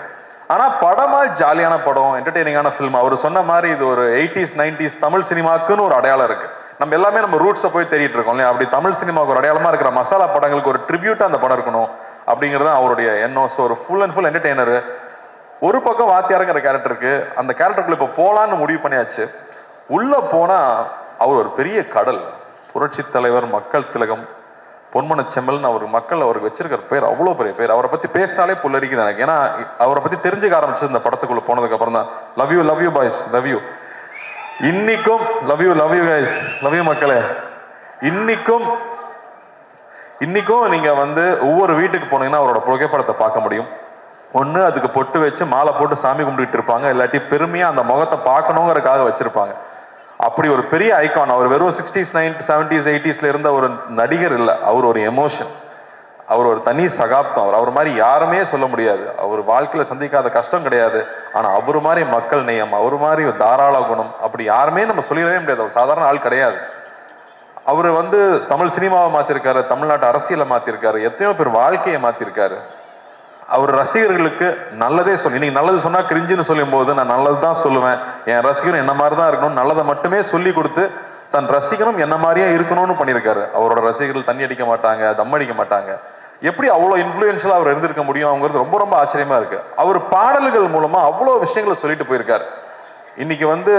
ஆனா படமா ஜாலியான படம், என்டர்டெய்னிங்கான ஃபிலிம். அவர் சொன்ன மாதிரி இது ஒரு 80s 90s தமிழ் சினிமாக்குன்னு ஒரு அடையாளம் இருக்கு. நம்ம எல்லாமே நம்ம ரூட்ஸை போய் தேடிட்டு இருக்கோம் இல்லையா, அப்படி தமிழ் சினிமாவுக்கு ஒரு அடையாளமா இருக்கிற மசாலா படங்களுக்கு ஒரு ட்ரிபியூட்டா அந்த படம் இருக்கணும் அப்படிங்கிறது அவருடைய எண்ணம். ஸோ ஒரு ஃபுல் அண்ட் ஃபுல் என்டர்டெய்னர். ஒரு பக்கம் வாத்தியாருங்கிற கேரக்டருக்கு, அந்த கேரக்டருக்குள்ள இப்போ போலான்னு முடிவு பண்ணியாச்சு. உள்ள போனா அவர் ஒரு பெரிய கடல், புரட்சி தலைவர், மக்கள் திலகம், பொன்மன செம்மல்னு அவர் மக்கள் அவருக்கு வச்சிருக்கிற பேர் அவ்வளோ பெரிய பேர். அவரை பத்தி பேசினாலே புல்லரிக்குது எனக்கு. ஏன்னா அவரை பத்தி தெரிஞ்சுக்க ஆரம்பிச்சது இந்த படத்துக்குள்ள போனதுக்கு அப்புறம் தான். Love you boys, love you. இன்னைக்கும் love you guys, love you மக்களே. இன்னைக்கும் நீங்க வந்து ஒவ்வொரு வீட்டுக்கு போனீங்கன்னா அவரோட புகைப்படத்தை பார்க்க முடியும். ஒண்ணு அதுக்கு பொட்டு வச்சு மாலை போட்டு சாமி கும்பிட்டு இருப்பாங்க, இல்லாட்டி பெருமையா அந்த முகத்தை பார்க்கணுங்கிறதுக்காக வச்சிருப்பாங்க. அப்படி ஒரு பெரிய ஐகான். அவர் வெறும் 60s 70s 80s இருந்த ஒரு நடிகர் இல்லை, அவர் ஒரு எமோஷன், அவர் ஒரு தனி சகாப்தம். அவர் மாதிரி யாருமே சொல்ல முடியாது. அவர் வாழ்க்கையில சந்திக்காத கஷ்டம் கிடையாது. ஆனா அவர் மாதிரி மக்கள் நேயம், அவர் மாதிரி தாராள குணம் அப்படி யாருமே நம்ம சொல்லிடவே முடியாது. அவர் சாதாரண ஆள் கிடையாது. அவர் வந்து தமிழ் சினிமாவை மாத்திருக்காரு, தமிழ்நாட்டு அரசியலை மாத்திருக்காரு, எத்தனையோ பேர் வாழ்க்கையை மாத்திருக்காரு. அவர் ரசிகர்களுக்கு நல்லதே சொல்லி, நீங்க நல்லது சொன்னா கிரிஞ்சுன்னு சொல்லும் போது நான் நல்லது தான் சொல்லுவேன், என் ரசிகரும் என்ன மாதிரி தான் இருக்கணும், நல்லதை மட்டுமே சொல்லி கொடுத்து தன் ரசிகனும் என்ன மாதிரியே இருக்கணும்னு பண்ணியிருக்காரு. அவரோட ரசிகர்கள் தண்ணி அடிக்க மாட்டாங்க, தம் அடிக்க மாட்டாங்க. எப்படி அவ்வளோ இன்ஃப்ளூயன்ஷியலா அவர் இருந்திருக்க முடியும் அவங்கிறது ரொம்ப ரொம்ப ஆச்சரியமா இருக்கு. அவர் பாடல்கள் மூலமா அவ்வளோ விஷயங்களை சொல்லிட்டு போயிருக்காரு. இன்னைக்கு வந்து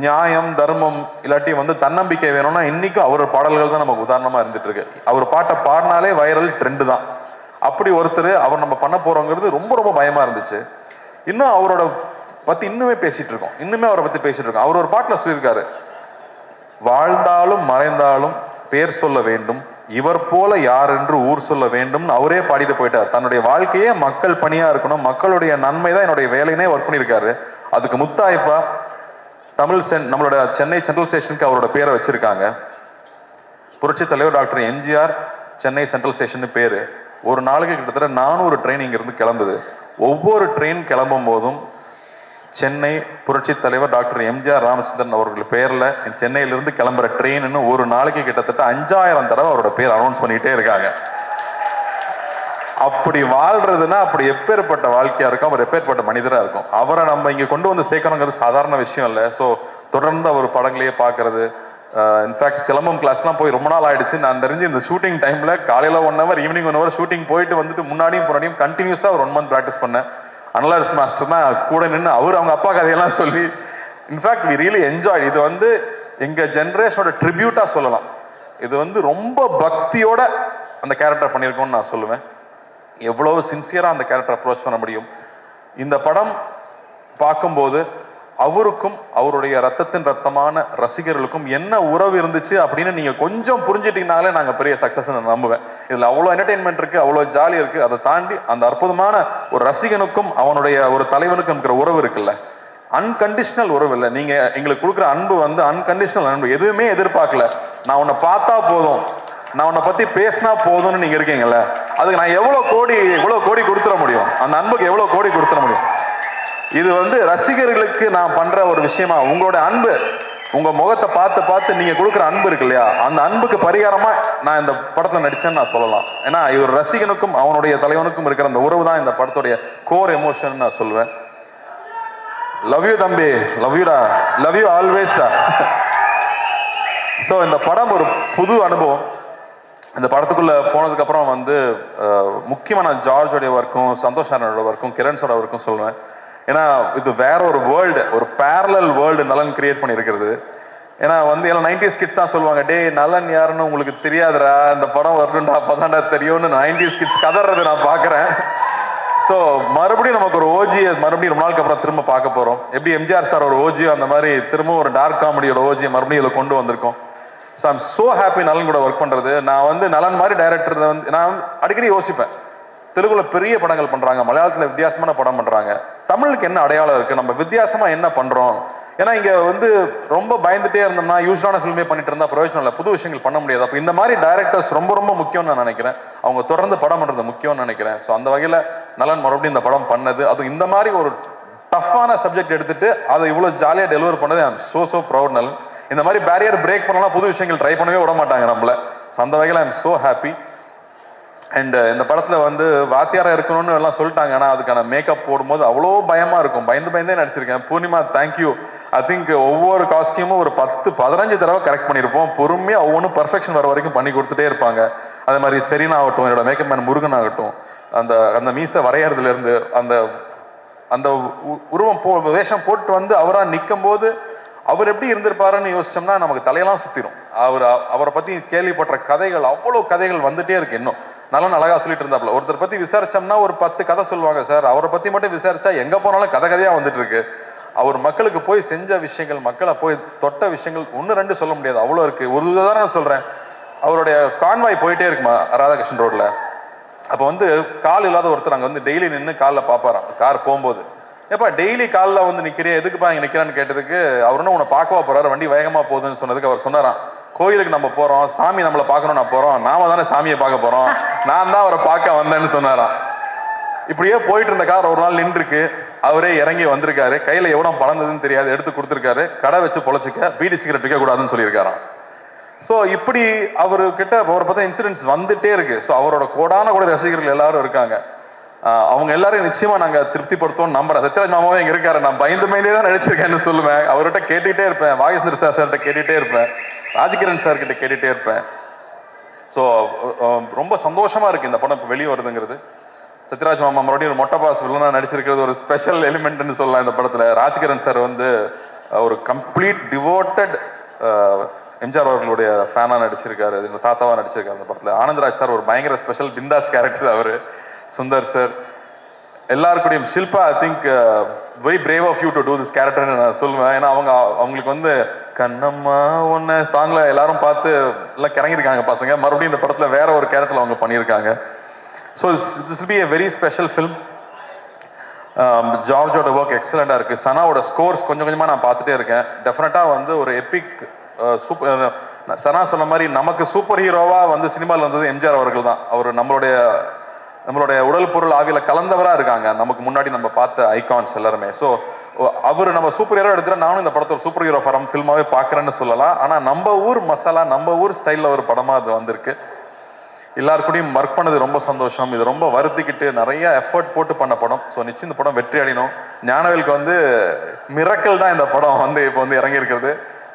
நியாயம் தர்மம் இல்லாட்டி வந்து தன்னம்பிக்கை வேணும்னா இன்னைக்கும் அவர் பாடல்கள் தான் நமக்கு உதாரணமா இருந்துட்டு இருக்கு. அவர் பாட்டை பாடினாலே வைரல் ட்ரெண்டு தான். அப்படி ஒருத்தர் அவர் நம்ம பண்ண போறோங்கிறது ரொம்ப ரொம்ப பயமா இருந்துச்சு. இன்னும் அவரோட பத்தி இன்னுமே பேசிட்டு இருக்கோம். அவர் ஒரு பாட்டுல சொல்லியிருக்காரு, வாழ்ந்தாலும் மறைந்தாலும் பேர் சொல்ல வேண்டும், இவர் போல யார் என்று ஊர் சொல்ல வேண்டும்னு அவரே பாடிட்டு போயிட்டார். தன்னுடைய வாழ்க்கையே மக்கள் பணியா இருக்கணும், மக்களுடைய நன்மை தான் என்னுடைய வேலைனே ஒர்க் பண்ணியிருக்காரு. அதுக்கு முத்தாய்ப்பா நம்மளோட சென்னை சென்ட்ரல் ஸ்டேஷனுக்கு அவரோட பேரை வச்சிருக்காங்க. புரட்சி தலைவர் doctor MGR Chennai central station பேரு. ஒரு நாளைக்கு கிட்டத்தட்ட 400 ட்ரெயின் இங்கிருந்து கிளம்புது. ஒவ்வொரு ட்ரெயின் கிளம்பும் போதும் சென்னை புரட்சி தலைவர் டாக்டர் எம்ஜிஆர் ராமச்சந்திரன் அவர்கள் பேர்ல சென்னையிலிருந்து கிளம்புற ட்ரெயின்னு ஒரு நாளைக்கு கிட்டத்தட்ட 5000 தடவை அவரோட பேர் அனௌன்ஸ் பண்ணிட்டே இருக்காங்க. அப்படி வாழ்றதுன்னா அப்படி எப்பேற்பட்ட வாழ்க்கையா இருக்கும், அவர் எப்பேற்பட்ட மனிதரா இருக்கும். அவரை நம்ம இங்க கொண்டு வந்து சேர்க்கணுங்கிறது சாதாரண விஷயம் இல்லை. ஸோ தொடர்ந்து அவர் படங்களையே பார்க்கறது. இன்ஃபேக்ட் சிலம்பம் கிளாஸ்லாம் போய் ரொம்ப நாள் ஆயிடுச்சு. நான் தெரிஞ்சு இந்த ஷூட்டிங் டைம்ல காலையில 1 hour ஈவினிங் 1 hour ஷூட்டிங் போயிட்டு வந்துட்டு முன்னாடியும் கண்டினியூஸா ஒரு 1 month ப்ராக்டிஸ் பண்ணேன். அனலாரிஸ் மாஸ்டர் தான் கூட நின்று அவங்க அப்பா கதையெல்லாம் சொல்லி, இன்ஃபேக்ட் வி ரியலி என்ஜாய். இது வந்து எங்க ஜென்ரேஷனோட ட்ரிபியூட்டா சொல்லலாம். இது வந்து ரொம்ப பக்தியோட அந்த கேரக்டர் பண்ணியிருக்கோம்னு நான் சொல்லுவேன். எவ்வளவு சின்சியரா அந்த கேரக்டர் அப்ரோச் பண்ண முடியும். இந்த படம் பார்க்கும்போது அவருக்கும் அவருடைய ரத்தத்தின் ரத்தமான ரசிகர்களுக்கும் என்ன உறவு இருந்துச்சு அப்படின்னு நீங்க கொஞ்சம் புரிஞ்சிட்டீங்கனாலே நாங்க பெரிய சக்சஸ் நம்புவேன். இதுல அவ்வளவு என்டர்டெயின்மெண்ட் இருக்கு, அவ்வளவு ஜாலி இருக்கு. அதை தாண்டி அந்த அற்புதமான ஒரு ரசிகனுக்கும் அவனுடைய ஒரு தலைவனுக்கும் இருக்கிற உறவு இருக்குல்ல, அன்கண்டிஷனல் உறவு இல்லை. நீங்க எங்களுக்கு கொடுக்குற அன்பு வந்து அன்கண்டிஷனல் அன்பு. எதுவுமே எதிர்பார்க்கல, நான் உன்னை பார்த்தா போதும், நான் உன்னை பத்தி பேசினா போதும்னு நீங்க இருக்கீங்கல்ல, அதுக்கு நான் எவ்வளவு கோடி கொடுத்துட முடியும், அந்த அன்புக்கு எவ்வளவு கோடி கொடுத்துட முடியும். இது வந்து ரசிகர்களுக்கு நான் பண்ற ஒரு விஷயமா. உங்களோட அன்பு, உங்க முகத்தை பார்த்து பார்த்து நீங்க கொடுக்குற அன்பு இருக்கு இல்லையா, அந்த அன்புக்கு பரிகாரமா நான் இந்த படத்துல நடிச்சேன்னு நான் சொல்லலாம். ஏன்னா இவர் ரசிகனுக்கும் அவனுடைய தலைவனுக்கும் இருக்கிற அந்த உறவு தான் இந்த படத்துடைய கோர் எமோஷன் நான் சொல்லுவேன். லவ் யூ தம்பி, லவ் யூடா, லவ் யூ ஆல்வேஸ்டா. ஸோ இந்த படம் ஒரு புது அனுபவம். இந்த படத்துக்குள்ள போனதுக்கப்புறம் வந்து முக்கியமாக நான் ஜார்ஜோடைய ஒர்க்கும் சந்தோஷ் நாராயணோட ஒர்க்கும் கிரண் சாரோட ஒர்க்கும் சொல்லுவேன். ஏன்னா இது வேற ஒரு வேர்ல்டு, ஒரு பேரலல் வேர்ல்டு நலன் கிரியேட் பண்ணியிருக்கிறது. ஏன்னா வந்து எல்லாம் 90s கிட்ஸ் தான் சொல்லுவாங்க, டே நலன் யாருன்னு உங்களுக்கு தெரியாதுடா, இந்த படம் வரணும்டா அப்பதான்டா தெரியும்னு 90s கிட்ஸ் கதறது நான் பார்க்குறேன். ஸோ மறுபடியும் நமக்கு ஒரு ஓஜியை மறுபடியும் ரொம்ப நாளுக்கு அப்புறம் திரும்ப பார்க்க போகிறோம். எப்படி எம்ஜிஆர் சார் ஒரு ஓஜியோ அந்த மாதிரி திரும்ப ஒரு டார்க் காமெடியோட ஓஜியை மறுபடியும் இதில் கொண்டு வந்திருக்கோம். ஸோ ஐம் ஸோ ஹாப்பி நலன் கூட ஒர்க் பண்ணுறது. நான் வந்து நலன் மாதிரி டைரக்டர் வந்து நான் அடிக்கடி யோசிப்பேன், தெலுங்குல பெரிய படங்கள் பண்ணுறாங்க, மலையாளத்தில் வித்தியாசமான படம் பண்ணுறாங்க, தமிழுக்கு என்ன அடையாளம் இருக்குது, நம்ம வித்தியாசமாக என்ன பண்ணுறோம். ஏன்னா இங்கே வந்து ரொம்ப பயந்துட்டே இருந்தோம்னா யூஸ்வலான ஃபில்மே பண்ணிட்டு இருந்தால் பிரயோஜனம் இல்லை, புது விஷயங்கள் பண்ண முடியாது. அப்போ இந்த மாதிரி டைரக்டர்ஸ் ரொம்ப ரொம்ப முக்கியம்னு நான் நினைக்கிறேன். அவங்க தொடர்ந்து படம் பண்ணுறது முக்கியம்னு நினைக்கிறேன். ஸோ அந்த வகையில் நலன் மறுபடியும் இந்த படம் பண்ணது, அது இந்த மாதிரி ஒரு டஃப்பான சப்ஜெக்ட் எடுத்துட்டு அதை இவ்வளோ ஜாலியாக டெலிவர் பண்ணது ஐ எம் ஸோ ப்ரௌட் நலன். இந்த மாதிரி பேரியர் பிரேக் பண்ணலாம், புது விஷயங்கள் ட்ரை பண்ணவே விட மாட்டாங்க நம்மள. ஸோ அந்த வகையில் I am so happy. And இந்த படத்தில் வந்து வாத்தியாராக இருக்கணும்னு எல்லாம் சொல்லிட்டாங்க, ஆனால் அதுக்கான மேக்கப் போடும்போது அவ்வளோ பயமாக இருக்கும், பயந்தே நடிச்சிருக்கேன். பூர்ணிமா தேங்க்யூ. ஐ திங்க் ஒவ்வொரு காஸ்டியூமும் ஒரு 10-15 தடவை கரெக்ட் பண்ணியிருப்போம். பொறுமையாக ஒவ்வொன்றும் பர்ஃபெக்ஷன் வர வரைக்கும் பண்ணி கொடுத்துட்டே இருப்பாங்க. அதே மாதிரி செரீனா ஆகட்டும், என்னோட மேக்கப் மேன் முருகன் ஆகட்டும், அந்த மீசை வரையறதுலேருந்து அந்த உருவம் வேஷம் போட்டு வந்து அவராக நிற்கும் போது அவர் எப்படி இருந்திருப்பாருன்னு யோசிச்சோம்னா நமக்கு தலையெல்லாம் சுற்றிடும். அவரை பற்றி கேள்விப்பட்ட கதைகள், அவ்வளோ கதைகள் வந்துட்டே இருக்கு. இன்னும் நல்லா அழகா சொல்லிட்டு இருந்தாப்புல. ஒருத்தர் பற்றி விசாரிச்சோம்னா ஒரு 10 கதை சொல்லுவாங்க சார், அவரை பற்றி மட்டும் விசாரிச்சா எங்கே போனாலும் கதையாக வந்துட்டு இருக்கு. அவர் மக்களுக்கு போய் செஞ்ச விஷயங்கள், மக்களை போய் தொட்ட விஷயங்கள் 1-2 சொல்ல முடியாது, அவ்வளோ இருக்கு. ஒரு உதாரணம் சொல்கிறேன், அவருடைய கான்வாய் போயிட்டே இருக்குமா ராதாகிருஷ்ணன் ரோட்ல. அப்போ வந்து கால் இல்லாத ஒருத்தர் அங்கே வந்து டெய்லி நின்று காலில் பார்ப்பாராம் கார் போகும்போது. ஏப்பா டெய்லி காலில் வந்து நிற்கிறேன், எதுக்குப்பா இங்கே நிற்கிறான்னு கேட்டதுக்கு அவருன்னு உன்னை பார்க்கவா போறாரு, வண்டி வேகமாக போகுதுன்னு சொன்னதுக்கு அவர் சொன்னாராம், கோயிலுக்கு நம்ம போகிறோம், சாமி நம்மளை பார்க்கணும், நான் போகிறோம், நாம தானே சாமியை பார்க்க போகிறோம், நான் தான் அவரை பார்க்க வந்தேன்னு சொன்னாராம். இப்படியே போயிட்டு இருந்த கார் ஒரு நாள் நின்றுருக்கு, அவரே இறங்கி வந்திருக்காரு, கையில் எவ்வளோ பழந்ததுன்னு தெரியாது, எடுத்து கொடுத்துருக்காரு, கடை வச்சு பொழைச்சிக்க, பீடி சிகரெட் விற்க கூடாதுன்னு சொல்லியிருக்காராம். ஸோ இப்படி அவர்கிட்ட அவரை பார்த்தா இன்சிடென்ட்ஸ் வந்துட்டே இருக்கு. ஸோ அவரோட கோடான கூட ரசிகர்கள் எல்லாரும் இருக்காங்க. அவங்க எல்லாரும் நிச்சயமா நாங்கள் திருப்திப்படுத்தோம்னு நம்புறேன். சத்யராஜ் மாமாவும் இங்கே இருக்காரு, நான் பயந்தே தான் நடிச்சிருக்கேன்னு சொல்லுவேன். அவர்கிட்ட கேட்டுகிட்டே இருப்பேன், வாகேஸ்வர் சார்கிட்ட கேட்டுகிட்டே இருப்பேன், ராஜ்கிரண் சார்கிட்ட கேட்டுகிட்டே இருப்பேன். ஸோ ரொம்ப சந்தோஷமா இருக்கு இந்த படம் இப்போ வெளியே வருதுங்கிறது. சத்யராஜ் மாமா மறுபடியும் ஒரு மொட்டை பாஸ் வில்லனா நடிச்சிருக்கிறது ஒரு ஸ்பெஷல் எலிமெண்ட்னு சொல்லலாம் இந்த படத்தில். ராஜ்கிரண் சார் வந்து ஒரு கம்ப்ளீட் டிவோட்டட் எம்ஜிஆர் அவர்களுடைய ஃபேனாக நடிச்சிருக்காரு, எங்கள் தாத்தாவாக நடிச்சிருக்காரு அந்த படத்தில். ஆனந்தராஜ் சார் ஒரு பயங்கர ஸ்பெஷல் பிந்தாஸ் கேரக்டர் அவர். சுந்தர் சார் எல்லாருக்கூடையும். Shilpa I think very brave of you to do this கேரக்டர்னு நான் சொல்லுவேன். ஏன்னா அவங்களுக்கு வந்து கண்ணம்மா ஒன்று சாங்கில் எல்லாரும் பார்த்து எல்லாம் கிறங்கிருக்காங்க பசங்க. மறுபடியும் இந்த படத்தில் வேற ஒரு கேரக்டரில் அவங்க பண்ணியிருக்காங்க. So this will be a very special film. ஜார்ஜோட ஒர்க் எக்ஸலண்டாக இருக்குது. சனாவோட ஸ்கோர்ஸ் கொஞ்சம் கொஞ்சமாக நான் பார்த்துட்டே இருக்கேன். டெஃபினட்டாக வந்து ஒரு எப்பிக் சூப்பர். சனா சொன்ன மாதிரி நமக்கு சூப்பர் ஹீரோவாக வந்து சினிமாவில் வந்தது எம்ஜிஆர் அவர்கள் தான். அவர் நம்மளுடைய உடல் பொருள் ஆவியில் கலந்தவராக இருக்காங்க நமக்கு முன்னாடி நம்ம பார்த்த ஐகான்ஸ் எல்லாருமே. ஸோ அவர் நம்ம சூப்பர் ஹீரோ எடுத்துகிற நானும் இந்த படத்தை ஒரு சூப்பர் ஹீரோ ஃபில்மாகவே பார்க்குறேன்னு சொல்லலாம். ஆனால் நம்ம ஊர் மசாலா, நம்ம ஊர் ஸ்டைலில் ஒரு படமாக அது வந்திருக்கு. எல்லாருக்கூடையும் ஒர்க் பண்ணது ரொம்ப சந்தோஷம். இது ரொம்ப வருத்திக்கிட்டு நிறைய எஃபர்ட் போட்டு பண்ண படம். ஸோ நிச்சயம் இந்த படம் வெற்றி அடையணும். ஞானவேலுக்கு வந்து மிரக்கல் தான் இந்த படம் வந்து இப்போ வந்து இறங்கியிருக்கிறது.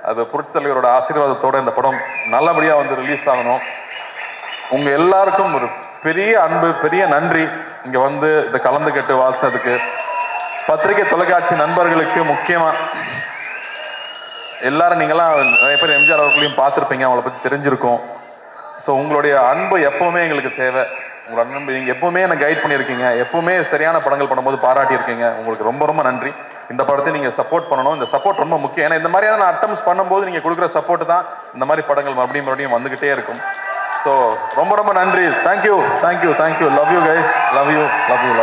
அது புரட்சித் தலைவரோட ஆசீர்வாதத்தோட இந்த படம் நல்லபடியாக வந்து ரிலீஸ் ஆகணும். உங்கள் எல்லாருக்கும் ஒரு பெரிய அன்பு, பெரிய நன்றி இங்கே வந்து இதை கலந்துக்கிட்டு வாழ்த்ததுக்கு. பத்திரிகை தொலைக்காட்சி நண்பர்களுக்கு முக்கியமாக எல்லாரும் நீங்களாம் நிறைய பேர் எம்ஜிஆர் அவர்களையும் பார்த்துருப்பீங்க, அவங்கள பற்றி தெரிஞ்சிருக்கும். ஸோ உங்களுடைய அன்பு எப்போவுமே எங்களுக்கு தேவை. உங்களோட அன்பு நீங்கள் எப்போவுமே என்னை கைட் பண்ணியிருக்கீங்க, எப்போவுமே சரியான படங்கள் பண்ணும்போது பாராட்டியிருக்கீங்க. உங்களுக்கு ரொம்ப ரொம்ப நன்றி. இந்த படத்தை நீங்கள் சப்போர்ட் பண்ணணும். இந்த சப்போர்ட் ரொம்ப முக்கியம். ஏன்னா இந்த மாதிரியான அட்டம்ஸ் பண்ணும்போது நீங்கள் கொடுக்குற சப்போர்ட் தான் இந்த மாதிரி படங்கள் மறுபடியும் வந்துக்கிட்டே இருக்கும். ஸோ ரொம்ப ரொம்ப நன்றி. Thank you. Love you guys. Love you. Thank you.